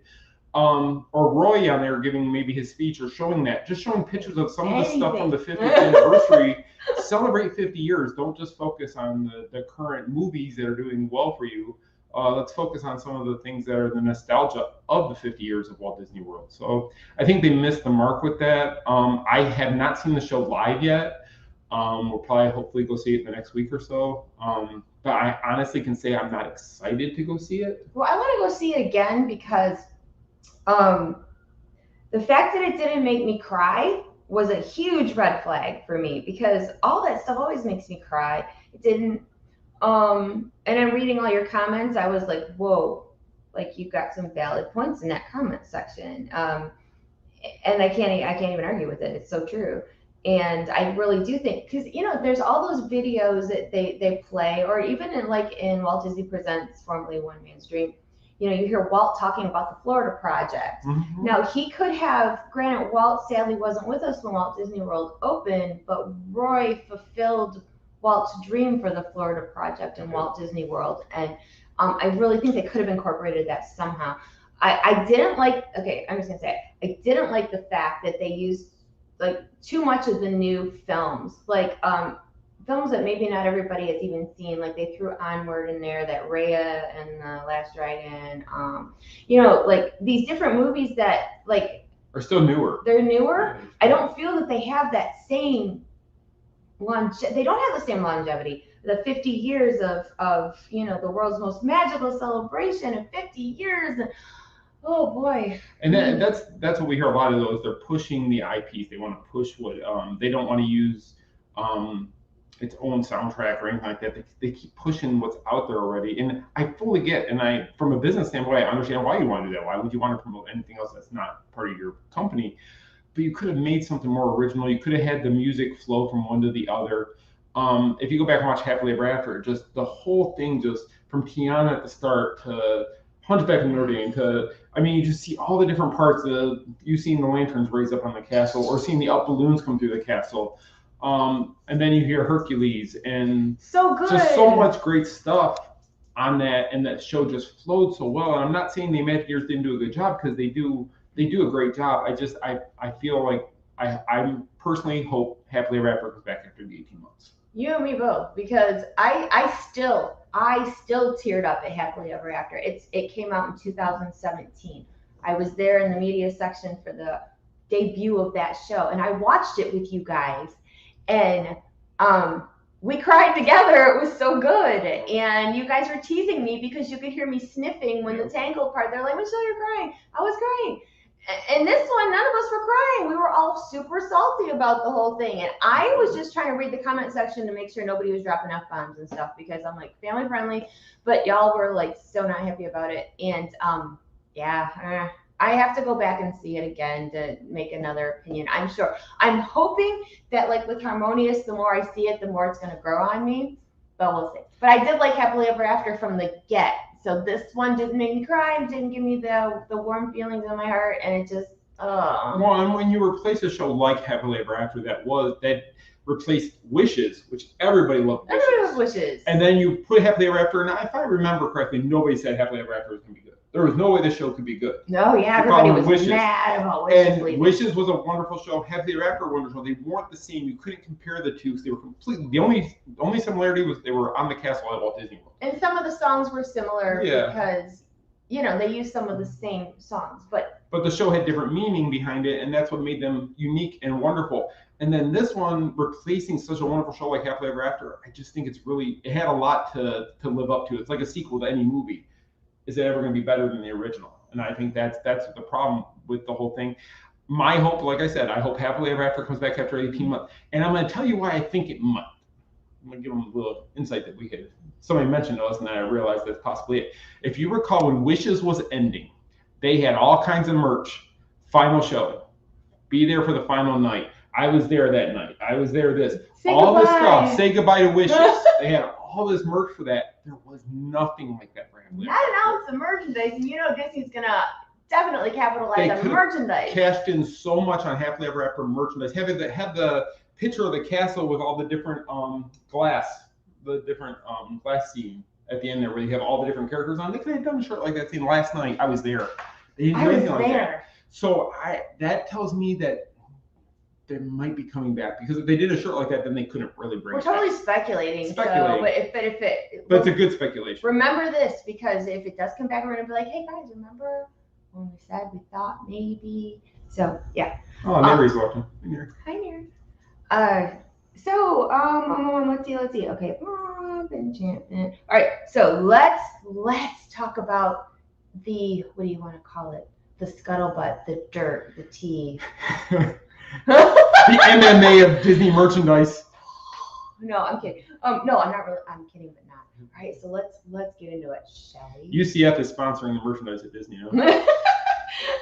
Or Roy on there giving maybe his speech or showing pictures of some of the stuff from the 50th anniversary. Celebrate 50 years. Don't just focus on the current movies that are doing well for you. Let's focus on some of the things that are the nostalgia of the 50 years of Walt Disney World. So I think they missed the mark with that. I have not seen the show live yet. We'll probably hopefully go see it in the next week or so. But I honestly can say I'm not excited to go see it. Well, I want to go see it again because the fact that it didn't make me cry was a huge red flag for me because all that stuff always makes me cry. It didn't. And I'm reading all your comments. I was like, whoa, like you've got some valid points in that comment section. And I can't even argue with it. It's so true. And I really do think, because there's all those videos that they play, or even in Walt Disney Presents, formerly One Man's Dream. You hear Walt talking about the Florida project. Mm-hmm. Now he could have, granted, Walt sadly wasn't with us when Walt Disney World opened, but Roy fulfilled Walt's dream for the Florida project and Walt Disney World, and I really think they could have incorporated that somehow. I didn't like. Okay, I'm just gonna say it. I didn't like the fact that they used too much of the new films, films that maybe not everybody has even seen. Like they threw Onward in there, that Raya and the Last Dragon. These different movies that are still newer. They're newer. I don't feel that they have that same. They don't have the same longevity. The 50 years of the world's most magical celebration of 50 years. Oh boy. And that's what we hear a lot of those. They're pushing the IPs. They want to push what they don't want to use its own soundtrack or anything like that. They keep pushing what's out there already. And I fully get, and from a business standpoint, I understand why you want to do that. Why would you want to promote anything else that's not part of your company? But you could have made something more original. You could have had the music flow from one to the other. If you go back and watch Happily Ever After, just the whole thing, just from Tiana at the start to Hunchback of Notre Dame you just see all the different parts. You seeing the lanterns raise up on the castle, or seeing the up balloons come through the castle, and then you hear Hercules, and so good. Just so much great stuff on that, and that show just flowed so well. And I'm not saying the Imagineers didn't do a good job, because they do a great job. I feel like I personally hope Happily Ever After comes back after the 18 months. You and me both, because I still teared up at Happily Ever After. It came out in 2017. I was there in the media section for the debut of that show, and I watched it with you guys, and we cried together. It was so good, and you guys were teasing me because you could hear me sniffing when the tangle part. They're like, "Michelle, you're crying." I was crying. And this one, none of us were crying. We were all super salty about the whole thing. And I was just trying to read the comment section to make sure nobody was dropping F-bombs and stuff, because I'm family friendly, but y'all were so not happy about it. And I have to go back and see it again to make another opinion. I'm hoping that with Harmonious, the more I see it, the more it's going to grow on me, but we'll see. But I did like Happily Ever After from the get. So this one didn't make me cry, didn't give me the warm feelings in my heart, and it just, Well, and when you replace a show like Happily Ever After that replaced Wishes, which everybody loved Wishes. Everybody loves Wishes. And then you put Happily Ever After, and if I remember correctly, nobody said Happily Ever After was going to be good. There was no way the show could be good. No, yeah, everybody was mad about Wishes. And Wishes was a wonderful show. Happily Ever After was wonderful. They weren't the same. You couldn't compare the two because they were completely. The only similarity was they were on the castle at Walt Disney World. And some of the songs were similar because they used some of the same songs, but the show had different meaning behind it, and that's what made them unique and wonderful. And then this one, replacing such a wonderful show like Happily Ever After, I just think it had a lot to live up to. It's like a sequel to any movie. Is it ever going to be better than the original? And I think that's the problem with the whole thing. My hope, like I said, I hope Happily Ever After comes back after 18 months. And I'm going to tell you why I think it might. I'm gonna give them a little insight that we had. Somebody mentioned to us, and I realized that's possibly it. If you recall, when Wishes was ending, they had all kinds of merch. Final show, be there for the final night. I was there that night. I was there. This this stuff. Say goodbye to Wishes. They had all this merch for that. There was nothing like that for Happily Not an ounce of merchandise, and you know Disney's gonna definitely capitalize on merchandise. Cashed in so much on Happily Ever After merchandise. Have the picture of the castle with all the different glass scene at the end there, where you have all the different characters on. They could have done a shirt like that scene last night. I was there. They didn't do anything like that. So that tells me that they might be coming back, because if they did a shirt like that, then they couldn't really bring it back. We're totally speculating. So, but it's a good speculation. Remember this, because if it does come back, we're gonna be like, hey guys, remember when we said we thought maybe? So yeah. Oh, Mary's watching. Hi, Mary. Let's see. Okay. Enchantment. All right. So let's talk about the, what do you want to call it? The scuttlebutt, the dirt, the tea. The MMA of Disney merchandise. No, I'm kidding. No, I'm not really. I'm kidding, but not. All right. So let's get into it, shall we? UCF is sponsoring the merchandise at Disney. Huh?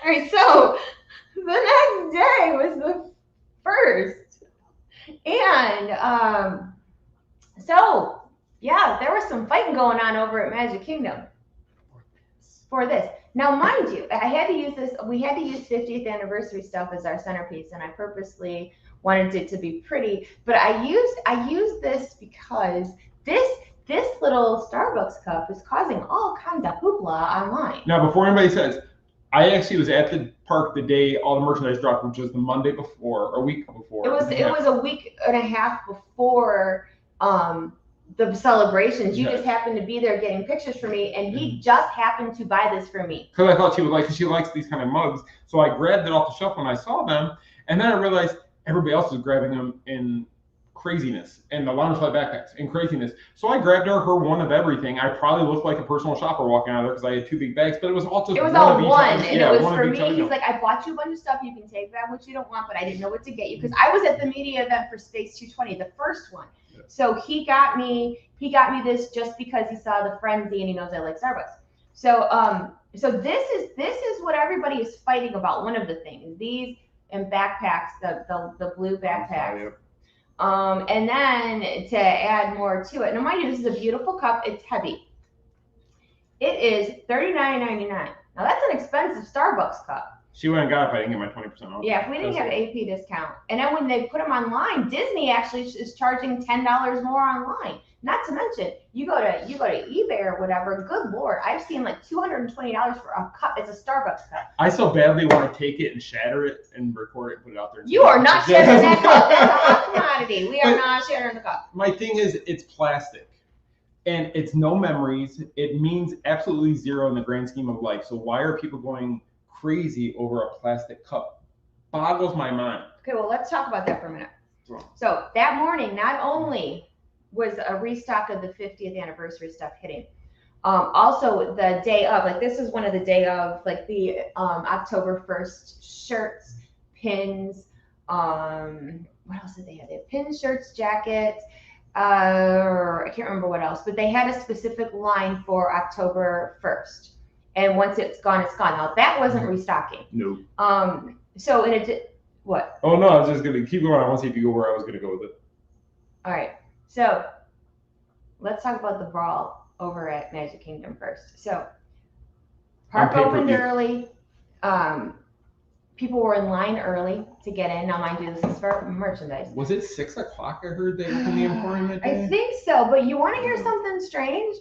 All right. So the next day was the 1st. And so yeah, there was some fighting going on over at Magic Kingdom for this. Now, mind you, I had to use this. We had to use 50th anniversary stuff as our centerpiece, and I purposely wanted it to be pretty. But I used this because this little Starbucks cup is causing all kinds of hoopla online. Now, before anybody says, I actually was at the park the day all the merchandise dropped, which was the Monday before, or a week before. It was a week and a half before the celebrations. You just happened to be there getting pictures for me, and he just happened to buy this for me. Because I thought she would like, because she likes these kind of mugs. So I grabbed it off the shelf when I saw them, and then I realized everybody else was grabbing them in craziness, and the Loungefly backpacks in craziness. So I grabbed her one of everything. I probably looked like a personal shopper walking out of there because I had 2 big bags, but it was all just one, and it was for me. He's like, I bought you a bunch of stuff. You can take that, which you don't want, but I didn't know what to get you, because I was at the media event for Space 220, the first one. Yeah. So he got me this just because he saw the frenzy and he knows I like Starbucks. So so this is what everybody is fighting about. One of the things, these and backpacks, the blue backpacks. Oh, yeah. And then to add more to it. Now, mind you, this is a beautiful cup. It's heavy. It is $39.99. Now, that's an expensive Starbucks cup. She went and got it if I didn't get my 20% off. Yeah, if we didn't have an AP discount. And then when they put them online, Disney actually is charging $10 more online. Not to mention, you go to eBay or whatever. Good Lord, I've seen like $220 for a cup. It's a Starbucks cup. I so badly want to take it and shatter it and record it and put it out there. You are not shattering that cup. That's a hot commodity. We are not shattering the cup. My thing is, it's plastic, and it's no memories. It means absolutely zero in the grand scheme of life. So why are people going crazy over a plastic cup? Boggles my mind. Okay, well, let's talk about that for a minute. So that morning, not only was a restock of the 50th anniversary stuff hitting, also the day of, like this is one of the day of, like the October 1st shirts, pins, what else did they have? They had pins, shirts, jackets, I can't remember what else, but they had a specific line for October 1st. And once it's gone, it's gone. Now that wasn't restocking. No. So what? Oh no, I was just gonna keep going. I want to see if you go where I was gonna go with it. All right. So let's talk about the brawl over at Magic Kingdom first. So park opened early. People were in line early to get in. Now, mind you, this is for merchandise. Was it 6 o'clock? I heard they opened the Emporium that day. I think so. But you want to hear something strange?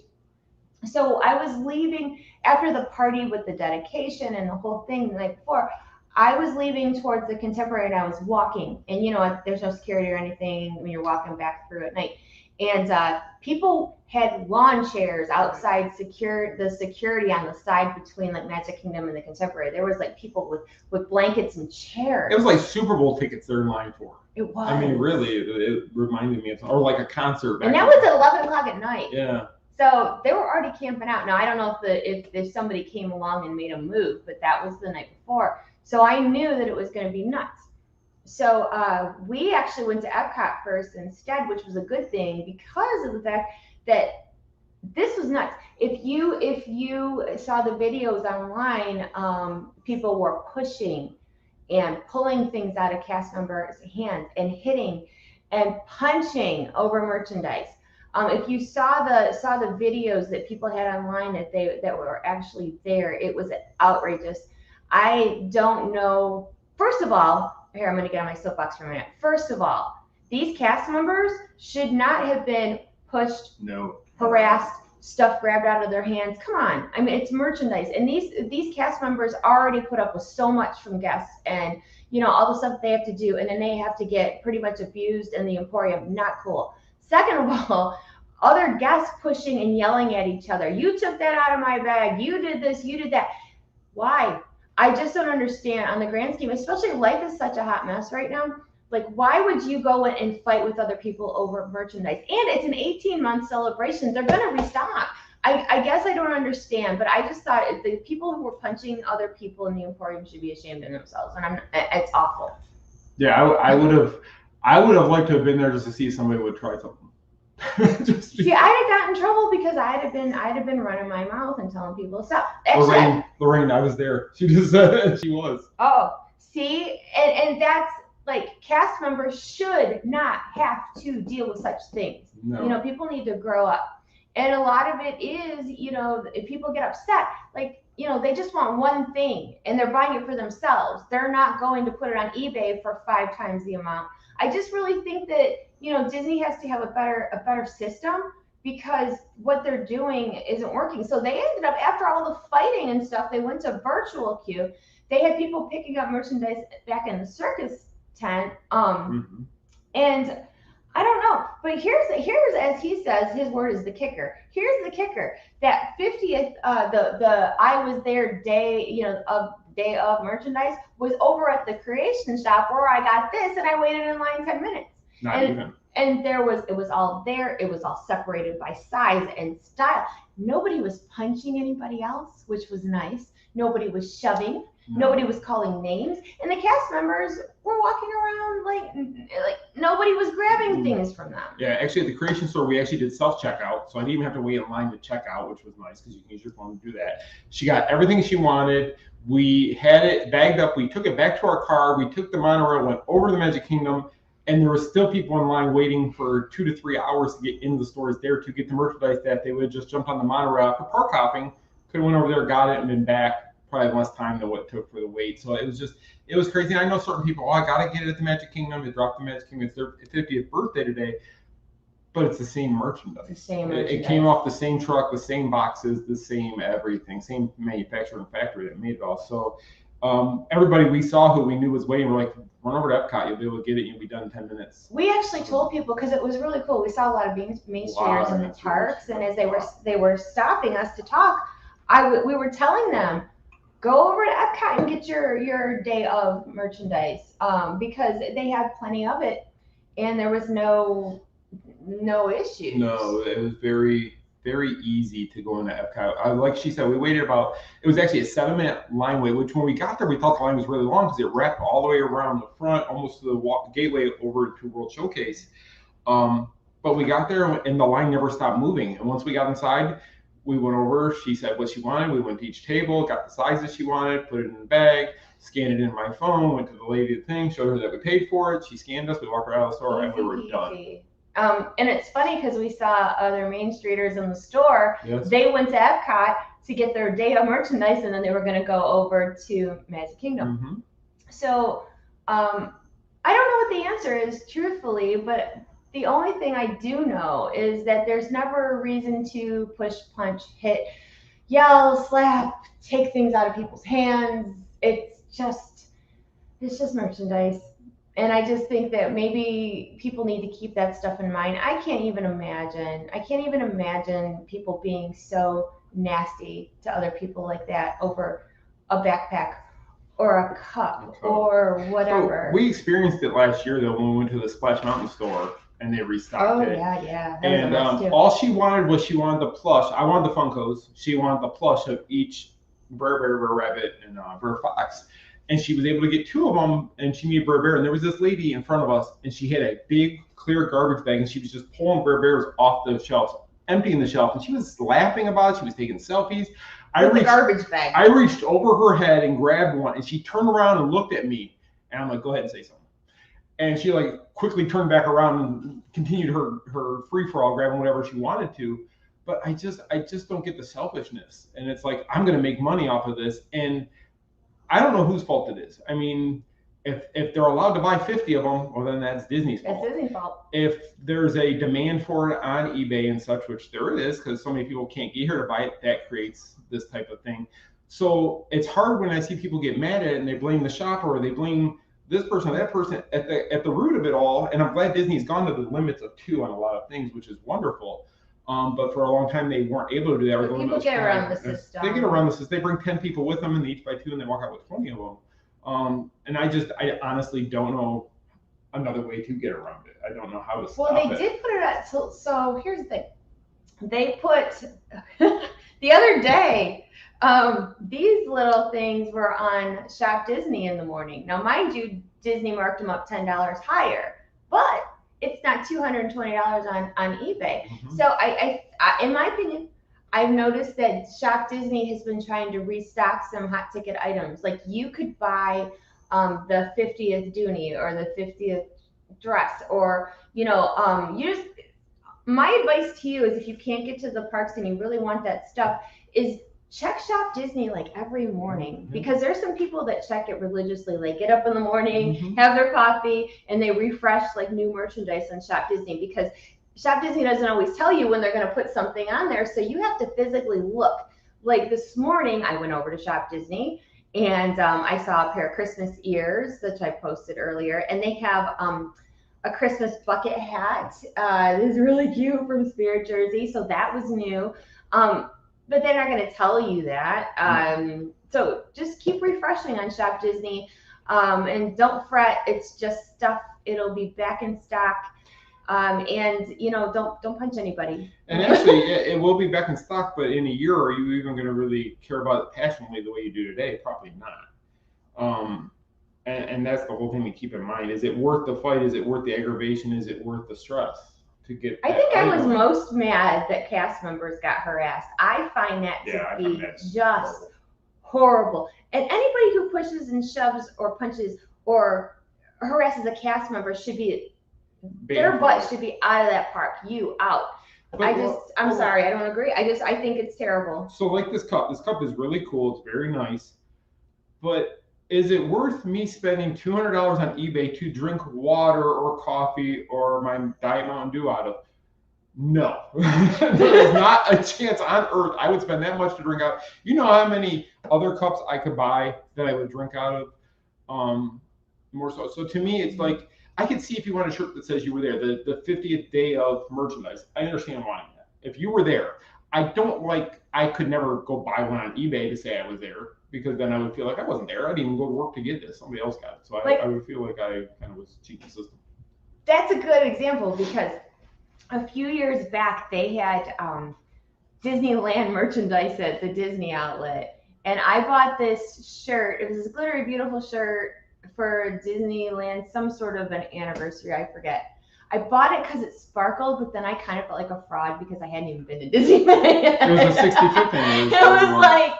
So I was leaving after the party with the dedication and the whole thing the night before. I was leaving towards the Contemporary, and I was walking, and you know, there's no security or anything when you're walking back through at night. And people had lawn chairs outside, the security on the side between like Magic Kingdom and the Contemporary. There was like people with blankets and chairs. It was like Super Bowl tickets they're in line for. It was. I mean, really, it reminded me of, or like a concert. And that was at 11 o'clock at night. Yeah. So they were already camping out. Now I don't know if somebody came along and made a move, but that was the night before. So I knew that it was going to be nuts. So we actually went to Epcot first instead, which was a good thing because of the fact that this was nuts. If you saw the videos online, people were pushing and pulling things out of cast members' hands and hitting and punching over merchandise. If you saw the videos that people had online that were actually there, it was outrageous. I don't know. First of all, here I'm going to get on my soapbox for a minute. First of all, these cast members should not have been pushed, No. harassed, stuff grabbed out of their hands. Come on. I mean, it's merchandise. And these cast members already put up with so much from guests and all the stuff they have to do, and then they have to get pretty much abused in the Emporium. Not cool. Second of all, other guests pushing and yelling at each other. You took that out of my bag. You did this, you did that. Why? I just don't understand on the grand scheme, especially life is such a hot mess right now. Like, why would you go in and fight with other people over merchandise? And it's an 18-month celebration. They're going to restock. I guess I don't understand, but I just thought the people who were punching other people in the Emporium should be ashamed of themselves. And it's awful. Yeah, I would have liked to have been there just to see somebody would try something. See, I'd have gotten in trouble because I'd have been running my mouth and telling people to stop. Actually, Lorraine, I was there. She just said she was. Oh, see, and that's like cast members should not have to deal with such things. No. People need to grow up. And a lot of it is, if people get upset, like, they just want one thing and they're buying it for themselves. They're not going to put it on eBay for 5 times the amount. I just really think that, Disney has to have a better system because what they're doing isn't working. So they ended up, after all the fighting and stuff, they went to virtual queue. They had people picking up merchandise back in the circus tent. And I don't know, but here's as he says, his word is the kicker. Here's the kicker: that 50th, the I was there day, day of merchandise was over at the creation shop where I got this, and I waited in line 10 minutes. Not even. And it was all there. It was all separated by size and style. Nobody was punching anybody else, which was nice. Nobody was shoving. Nobody was calling names, and the cast members were walking around like nobody was grabbing things from them. Yeah, actually, at the creation store, we actually did self-checkout, so I didn't even have to wait in line to check out, which was nice because you can use your phone to do that. She got everything she wanted. We had it bagged up. We took it back to our car. We took the monorail, went over to the Magic Kingdom, and there were still people in line waiting for 2 to 3 hours to get in the stores there to get the merchandise that they would have just jumped on the monorail after park hopping. Could have went over there, got it, and been back. Probably less time than what it took for the wait. So it was crazy. I know certain people, I got to get it at the Magic Kingdom. It dropped the Magic Kingdom. It's their 50th birthday today. But it's the same merchandise. The same merchandise. It came off the same truck, the same boxes, the same everything, same manufacturer and factory that made it all. So everybody we saw who we knew was waiting, we're like, run over to Epcot. You'll be able to get it. You'll be done in 10 minutes. We actually told people because it was really cool. We saw a lot of Main Streeters in the parks, and as they were stopping us to talk, we were telling them, go over to Epcot and get your day of merchandise because they had plenty of it, and there was no issues. No, it was very, very easy to go into Epcot. Like she said, we waited it was actually a 7-minute line wait, which when we got there, we thought the line was really long because it wrapped all the way around the front, almost to the gateway over to World Showcase. But we got there and the line never stopped moving. And once we got inside, we went over, she said what she wanted. We went to each table, got the sizes she wanted, put it in the bag, scanned it in my phone, went to the lady the thing, showed her that we paid for it. She scanned us, we walked her out of the store, and we were done. And it's funny because we saw other Main Streeters in the store. Yes. They went to Epcot to get their day of merchandise, and then they were going to go over to Magic Kingdom. So I don't know what the answer is, truthfully, but the only thing I do know is that there's never a reason to push, punch, hit, yell, slap, take things out of people's hands. It's just merchandise. And I just think that maybe people need to keep that stuff in mind. I can't even imagine people being so nasty to other people like that over a backpack or a cup or whatever. So we experienced it last year though when we went to the Splash Mountain store and they restocked it. Oh yeah. And all she wanted the plush. I wanted the Funkos. She wanted the plush of each Burr Rabbit and Burr Fox. and she was able to get 2 of them, and she made Bear Bear. And there was this lady in front of us, and she had a big clear garbage bag, and she was just pulling Bear Bears off the shelves, emptying the shelf, and she was laughing about it. She was taking selfies. With the garbage bag. I reached over her head and grabbed one, and she turned around and looked at me, and I'm like, go ahead and say something. And she like quickly turned back around and continued her free for all, grabbing whatever she wanted to. But I just don't get the selfishness, and it's like I'm going to make money off of this, and I don't know whose fault it is. I mean, if they're allowed to buy 50 of them, well, then that's Disney's fault. It's Disney's fault. If there's a demand for it on eBay and such, which there is, because so many people can't get here to buy it, that creates this type of thing. So it's hard when I see people get mad at it and they blame the shopper or they blame this person or that person at the root of it all. And I'm glad Disney's gone to the limits of 2 on a lot of things, which is wonderful. But for a long time, they weren't able to do that. People get around the system. They get around the system. They bring 10 people with them, and they each buy 2, and they walk out with 20 of them. And I honestly don't know another way to get around it. I don't know how to stop it. Well, they did put it at, so here's the thing. They put, the other day, these little things were on Shop Disney in the morning. Now, mind you, Disney marked them up $10 higher, but it's not $220 on eBay. Mm-hmm. So I, in my opinion, I've noticed that Shop Disney has been trying to restock some hot ticket items. Like you could buy the 50th Dooney or the 50th dress, or you just. My advice to you is, if you can't get to the parks and you really want that stuff, is check Shop Disney like every morning, mm-hmm. because there's some people that check it religiously. Like get up in the morning, mm-hmm. have their coffee, and they refresh like new merchandise on Shop Disney, because Shop Disney doesn't always tell you when they're going to put something on there. So you have to physically look. Like this morning, I went over to Shop Disney and I saw a pair of Christmas ears that I posted earlier, and they have a Christmas bucket hat. It is really cute, from Spirit Jersey. So that was new. But they're not going to tell you that. So just keep refreshing on Shop Disney, and don't fret. It's just stuff. It'll be back in stock. And don't punch anybody. And actually, it will be back in stock. But in a year, are you even going to really care about it passionately the way you do today? Probably not. And that's the whole thing to keep in mind. Is it worth the fight? Is it worth the aggravation? Is it worth the stress to get? I think I was most mad that cast members got harassed. I find that to be just horrible. And anybody who pushes and shoves or punches or harasses a cast member should be, their butt should be out of that park. You out. But I'm sorry, I don't agree. I think it's terrible. So like this cup is really cool. It's very nice. But is it worth me spending $200 on eBay to drink water or coffee or my Diet Mountain Dew out of? No. There is not a chance on earth I would spend that much to drink out. You know how many other cups I could buy that I would drink out of? More so. So to me, it's like, I could see if you want a shirt that says you were there, the 50th day of merchandise. I understand wanting that. If you were there, I could never go buy one on eBay to say I was there, because then I would feel like I wasn't there. I didn't even go to work to get this. Somebody else got it. So I would feel like I kind of was cheating the system. That's a good example, because a few years back, they had Disneyland merchandise at the Disney outlet. And I bought this shirt. It was this glittery, beautiful shirt for Disneyland, some sort of an anniversary, I forget. I bought it because it sparkled, but then I kind of felt like a fraud because I hadn't even been to Disneyland. It was a 65th anniversary. It was like,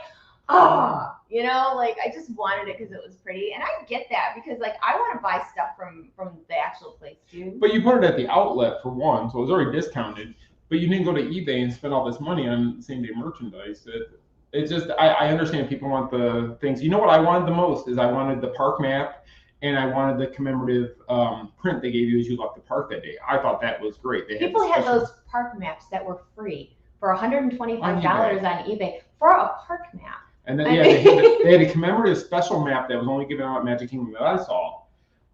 I just wanted it because it was pretty. And I get that, because I want to buy stuff from the actual place too. But you put it at the outlet for one, so it was already discounted. But you didn't go to eBay and spend all this money on same day merchandise. It's just, I understand people want the things. You know what I wanted the most is I wanted the park map, and I wanted the commemorative print they gave you as you left the park that day. I thought that was great. People had those park maps that were free for $125 on eBay for a park map. And then they had a commemorative special map that was only given out at Magic Kingdom that I saw.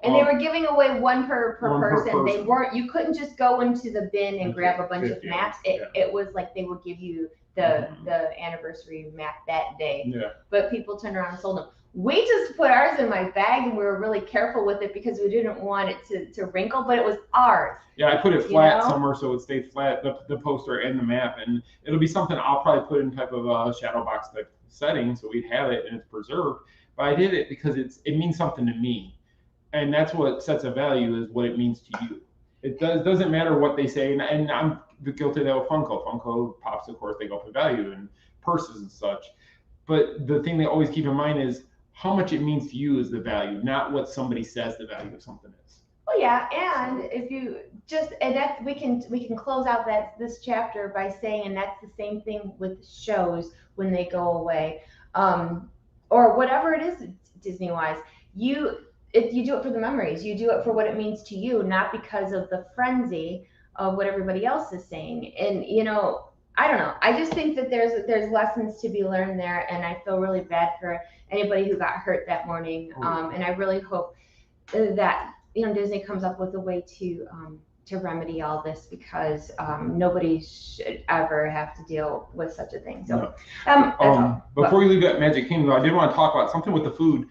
And they were giving away one per person. They weren't. You couldn't just go into the bin and grab a bunch of maps. It was like they would give you the anniversary map that day. Yeah. But people turned around and sold them. We just put ours in my bag, and we were really careful with it because we didn't want it to wrinkle, but it was ours. Yeah, I put it flat somewhere so it stayed flat, the poster and the map, and it'll be something I'll probably put in type of a shadow box type setting so we'd have it and it's preserved. but I did it because it means something to me, and that's what sets a value is what it means to you. It doesn't matter what they say, and I'm guilty of that with Funko. Funko Pops, of course, they go up in value and purses and such. But the thing they always keep in mind is how much it means to you is the value, not what somebody says the value of something is. Well, yeah, and if you just and that we can close out this chapter by saying, and that's the same thing with shows when they go away, or whatever it is Disney wise. If you do it for the memories, you do it for what it means to you, not because of the frenzy of what everybody else is saying. And I don't know. I just think that there's lessons to be learned there, and I feel really bad for anybody who got hurt that morning. And I really hope that Disney comes up with a way to remedy all this, because nobody should ever have to deal with such a thing. So, before you leave that Magic Kingdom, I did want to talk about something with the food,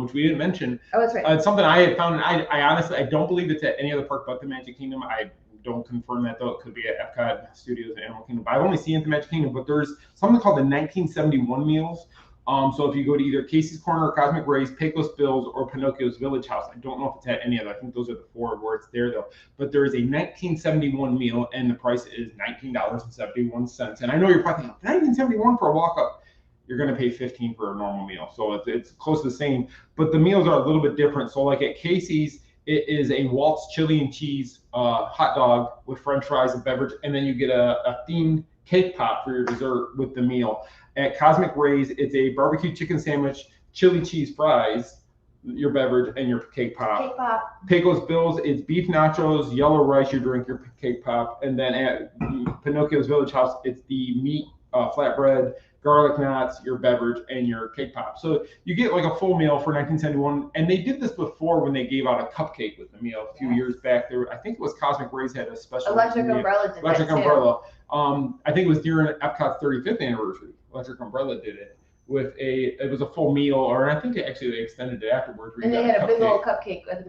which we didn't mention. Oh, that's right. It's something I had found. I honestly don't believe it's at any other park but the Magic Kingdom. I don't confirm that though. It could be at Epcot Studios and Animal Kingdom. But I've only seen it at the Magic Kingdom. But there's something called the 1971 meals. So if you go to either Casey's Corner, Cosmic Ray's, Pecos Bill's, or Pinocchio's Village House, I don't know if it's at any of them. I think those are the four where it's there though. But there is a 1971 meal, and the price is $19.71. And I know you're probably thinking, 1971 for a walk-up. You're going to pay $15 for a normal meal. So it's close to the same. But the meals are a little bit different. So like at Casey's, it is a Waltz chili and cheese hot dog with French fries and beverage, and then you get a themed cake pop for your dessert with the meal. At Cosmic Ray's, it's a barbecue chicken sandwich, chili cheese fries, your beverage, and your cake pop. Cake pop. Pecos Bill's, it's beef nachos, yellow rice, you drink your cake pop. And then at Pinocchio's Village House, it's the meat flatbread, garlic knots, your beverage, and your cake pop. So you get like a full meal for 1971. And they did this before when they gave out a cupcake with the meal a few years back. I think it was Cosmic Ray's had a special Electric Umbrella did Electric that Umbrella. I think it was during Epcot's 35th anniversary. Electric Umbrella did it with it was a full meal, or I think they extended it afterwards. And they had a big old cupcake, a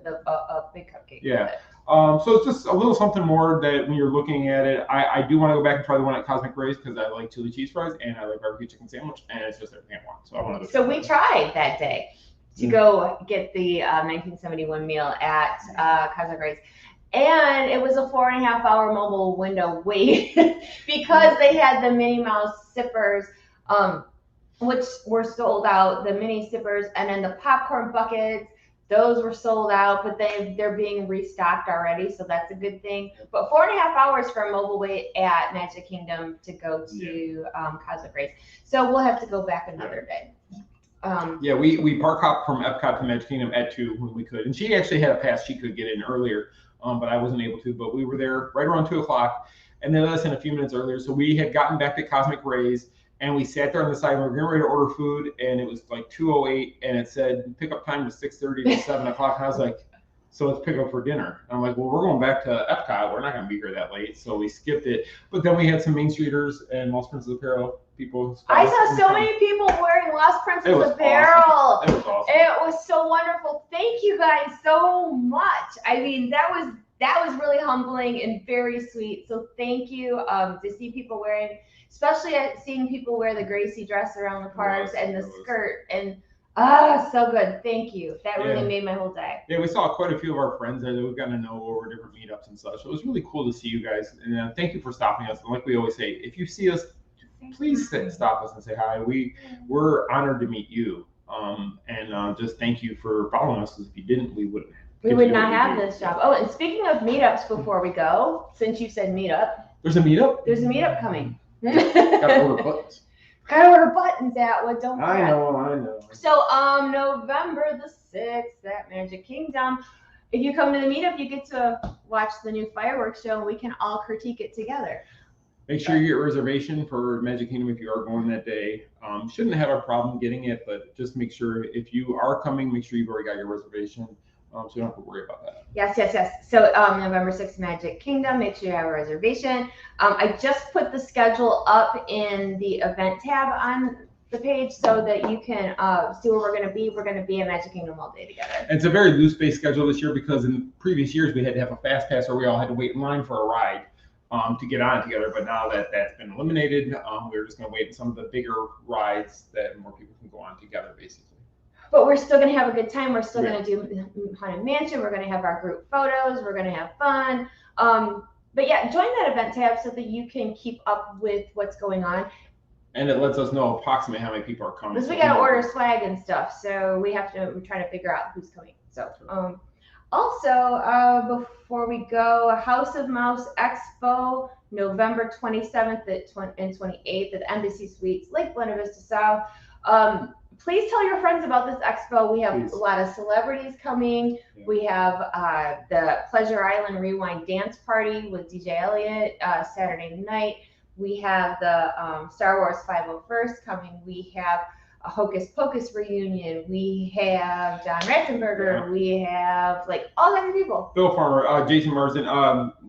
big cupcake. Yeah. So it's just a little something more that when you're looking at it, I do want to go back and try the one at Cosmic Ray's because I like chili cheese fries and I like barbecue chicken sandwich, and it's just everything I want. So I want to. So we tried that day to go get the 1971 meal at Cosmic Ray's. And it was a 4.5-hour mobile window wait because they had the Minnie Mouse sippers, which were sold out, the mini sippers, and then the popcorn buckets, those were sold out, but they're being restocked already, so that's a good thing. But 4.5 hours for a mobile wait at Magic Kingdom to go to Cosmic Ray's. So we'll have to go back another day. We park hop from Epcot to Magic Kingdom at 2 when we could. And she actually had a pass she could get in earlier, but I wasn't able to. But we were there right around 2 o'clock, and they let us in a few minutes earlier. So we had gotten back to Cosmic Ray's, and we sat there on the side. We were getting ready to order food, and it was like 2:08, and it said pickup time was 6:30 to 7 o'clock. And I was like, so let's pick up for dinner. And I'm like, well, we're going back to Epcot. We're not going to be here that late. So we skipped it. But then we had some Main Streeters and Lost Princess apparel people. I saw so many people wearing Lost Princess apparel. Awesome. It was awesome. It was so wonderful. Thank you guys so much. I mean, that was really humbling and very sweet. So thank you to see people wearing, especially seeing people wear the Gracie dress around the parks and the skirt, and so good. Thank you. That really made my whole day. Yeah, we saw quite a few of our friends there that we've gotten to know over different meetups and such. So it was really cool to see you guys, and thank you for stopping us. And like we always say, if you see us, please stop us and say hi. We're honored to meet you, and just thank you for following us, because if you didn't, we wouldn't. We would not have this job. Oh, and speaking of meetups, before we go, since you said meetup, there's a meetup. There's a meetup coming. Gotta order buttons. Gotta order buttons out. What don't forget. I know. So November the 6th at Magic Kingdom, if you come to the meetup, you get to watch the new fireworks show, and we can all critique it together. Make sure you get a reservation for Magic Kingdom if you are going that day. Shouldn't have a problem getting it, but just make sure if you are coming, make sure you've already got your reservation, so you don't have to worry about that. Yes. So November 6th, Magic Kingdom, make sure you have a reservation. I just put the schedule up in the event tab on the page so that you can see where we're going to be. We're going to be at Magic Kingdom all day together. And it's a very loose-based schedule this year, because in previous years we had to have a fast pass, or we all had to wait in line for a ride to get on together. But now that that's been eliminated, we're just going to wait in some of the bigger rides that more people can go on together, basically. but we're still going to have a good time. We're still going to do Haunted Mansion. We're going to have our group photos. We're going to have fun. But yeah, join that event tab so that you can keep up with what's going on. And it lets us know approximately how many people are coming. Because we got to order swag and stuff, so we're trying to figure out who's coming. So, also, before we go, House of Mouse Expo, November 27th and 28th at Embassy Suites, Lake Buena Vista South. Please tell your friends about this expo. We have a lot of celebrities coming. Yeah. We have the Pleasure Island Rewind Dance Party with DJ Elliott Saturday night. We have the Star Wars 501st coming. We have a Hocus Pocus reunion. We have John Ratzenberger. Yeah. We have like all kinds of people. Bill Farmer, Jason Marsden,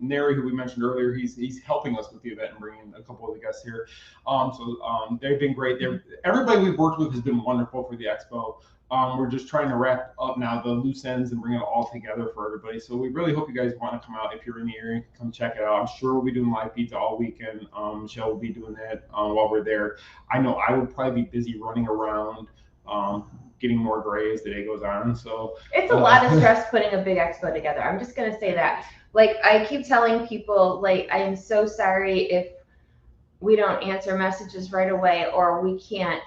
Neri, who we mentioned earlier, he's helping us with the event and bringing a couple of the guests here. So they've been great. Everybody we've worked with has been wonderful for the expo. We're just trying to wrap up now the loose ends and bring it all together for everybody. So we really hope you guys want to come out. If you're in the area, come check it out. I'm sure we'll be doing live pizza all weekend. Michelle will be doing that while we're there. I know I will probably be busy running around, getting more gray as the day goes on. So it's a lot of stress putting a big expo together. I'm just gonna say that. Like I keep telling people, like I am so sorry if we don't answer messages right away or we can't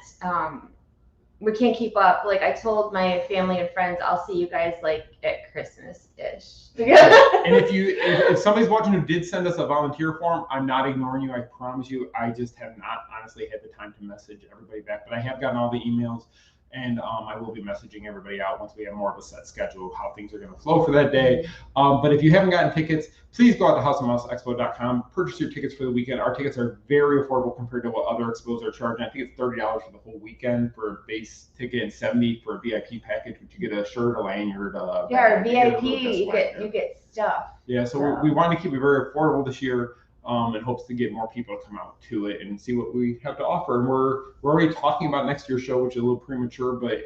keep up. Like I told my family and friends, I'll see you guys like at Christmas-ish. And if somebody's watching who did send us a volunteer form, I'm not ignoring you. I promise you. I just have not honestly had the time to message everybody back. But I have gotten all the emails, and I will be messaging everybody out once we have more of a set schedule of how things are going to flow for that day. But if you haven't gotten tickets, please go out to houseofmouseexpo.com, purchase your tickets for the weekend. Our tickets are very affordable compared to what other expos are charging. I think it's $30 for the whole weekend for a base ticket and $70 for a VIP package, which you get a shirt, a lanyard. Yeah, VIP, you get stuff. Yeah, so we want to keep it very affordable this year. In hopes to get more people to come out to it and see what we have to offer. And we're already talking about next year's show, which is a little premature, but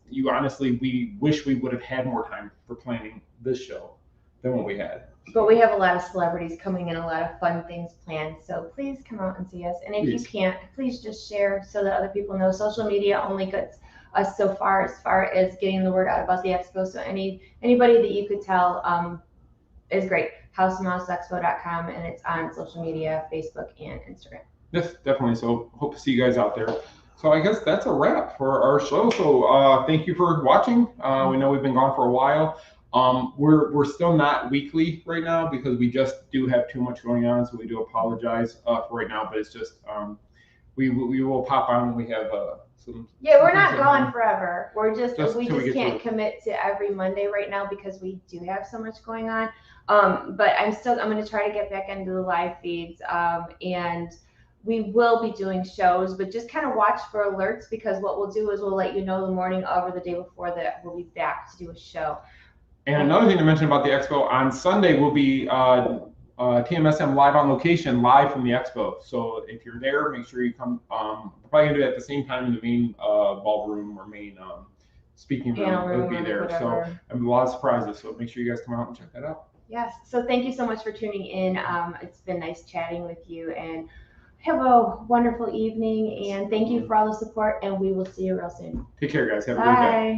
we wish we would have had more time for planning this show than what we had. But we have a lot of celebrities coming and a lot of fun things planned. So please come out and see us. And if you can't, please just share so that other people know. Social media only gets us so far as getting the word out about the expo. So anybody that you could tell is great. houseofmouseexpo.com, and it's on social media, Facebook and Instagram. Yes, definitely. So hope to see you guys out there. So I guess that's a wrap for our show. So thank you for watching. We know we've been gone for a while. We're still not weekly right now because we just do have too much going on. So we do apologize for right now, but it's just we will pop on when we have some. Yeah, we're not gone forever. We just can't commit to every Monday right now because we do have so much going on. But I'm going to try to get back into the live feeds, and we will be doing shows, but just kind of watch for alerts because what we'll do is we'll let you know the morning of or the day before that we'll be back to do a show. And another thing to mention about the expo, on Sunday we'll be TMSM live on location, live from the expo. So if you're there, make sure you come. We're probably going to do it at the same time in the main ballroom or main speaking room. It'll be there. So a lot of surprises. So make sure you guys come out and check that out. Yes. So thank you so much for tuning in. It's been nice chatting with you, and have a wonderful evening. And thank you for all the support. And we will see you real soon. Take care, guys. Have a great day. Bye.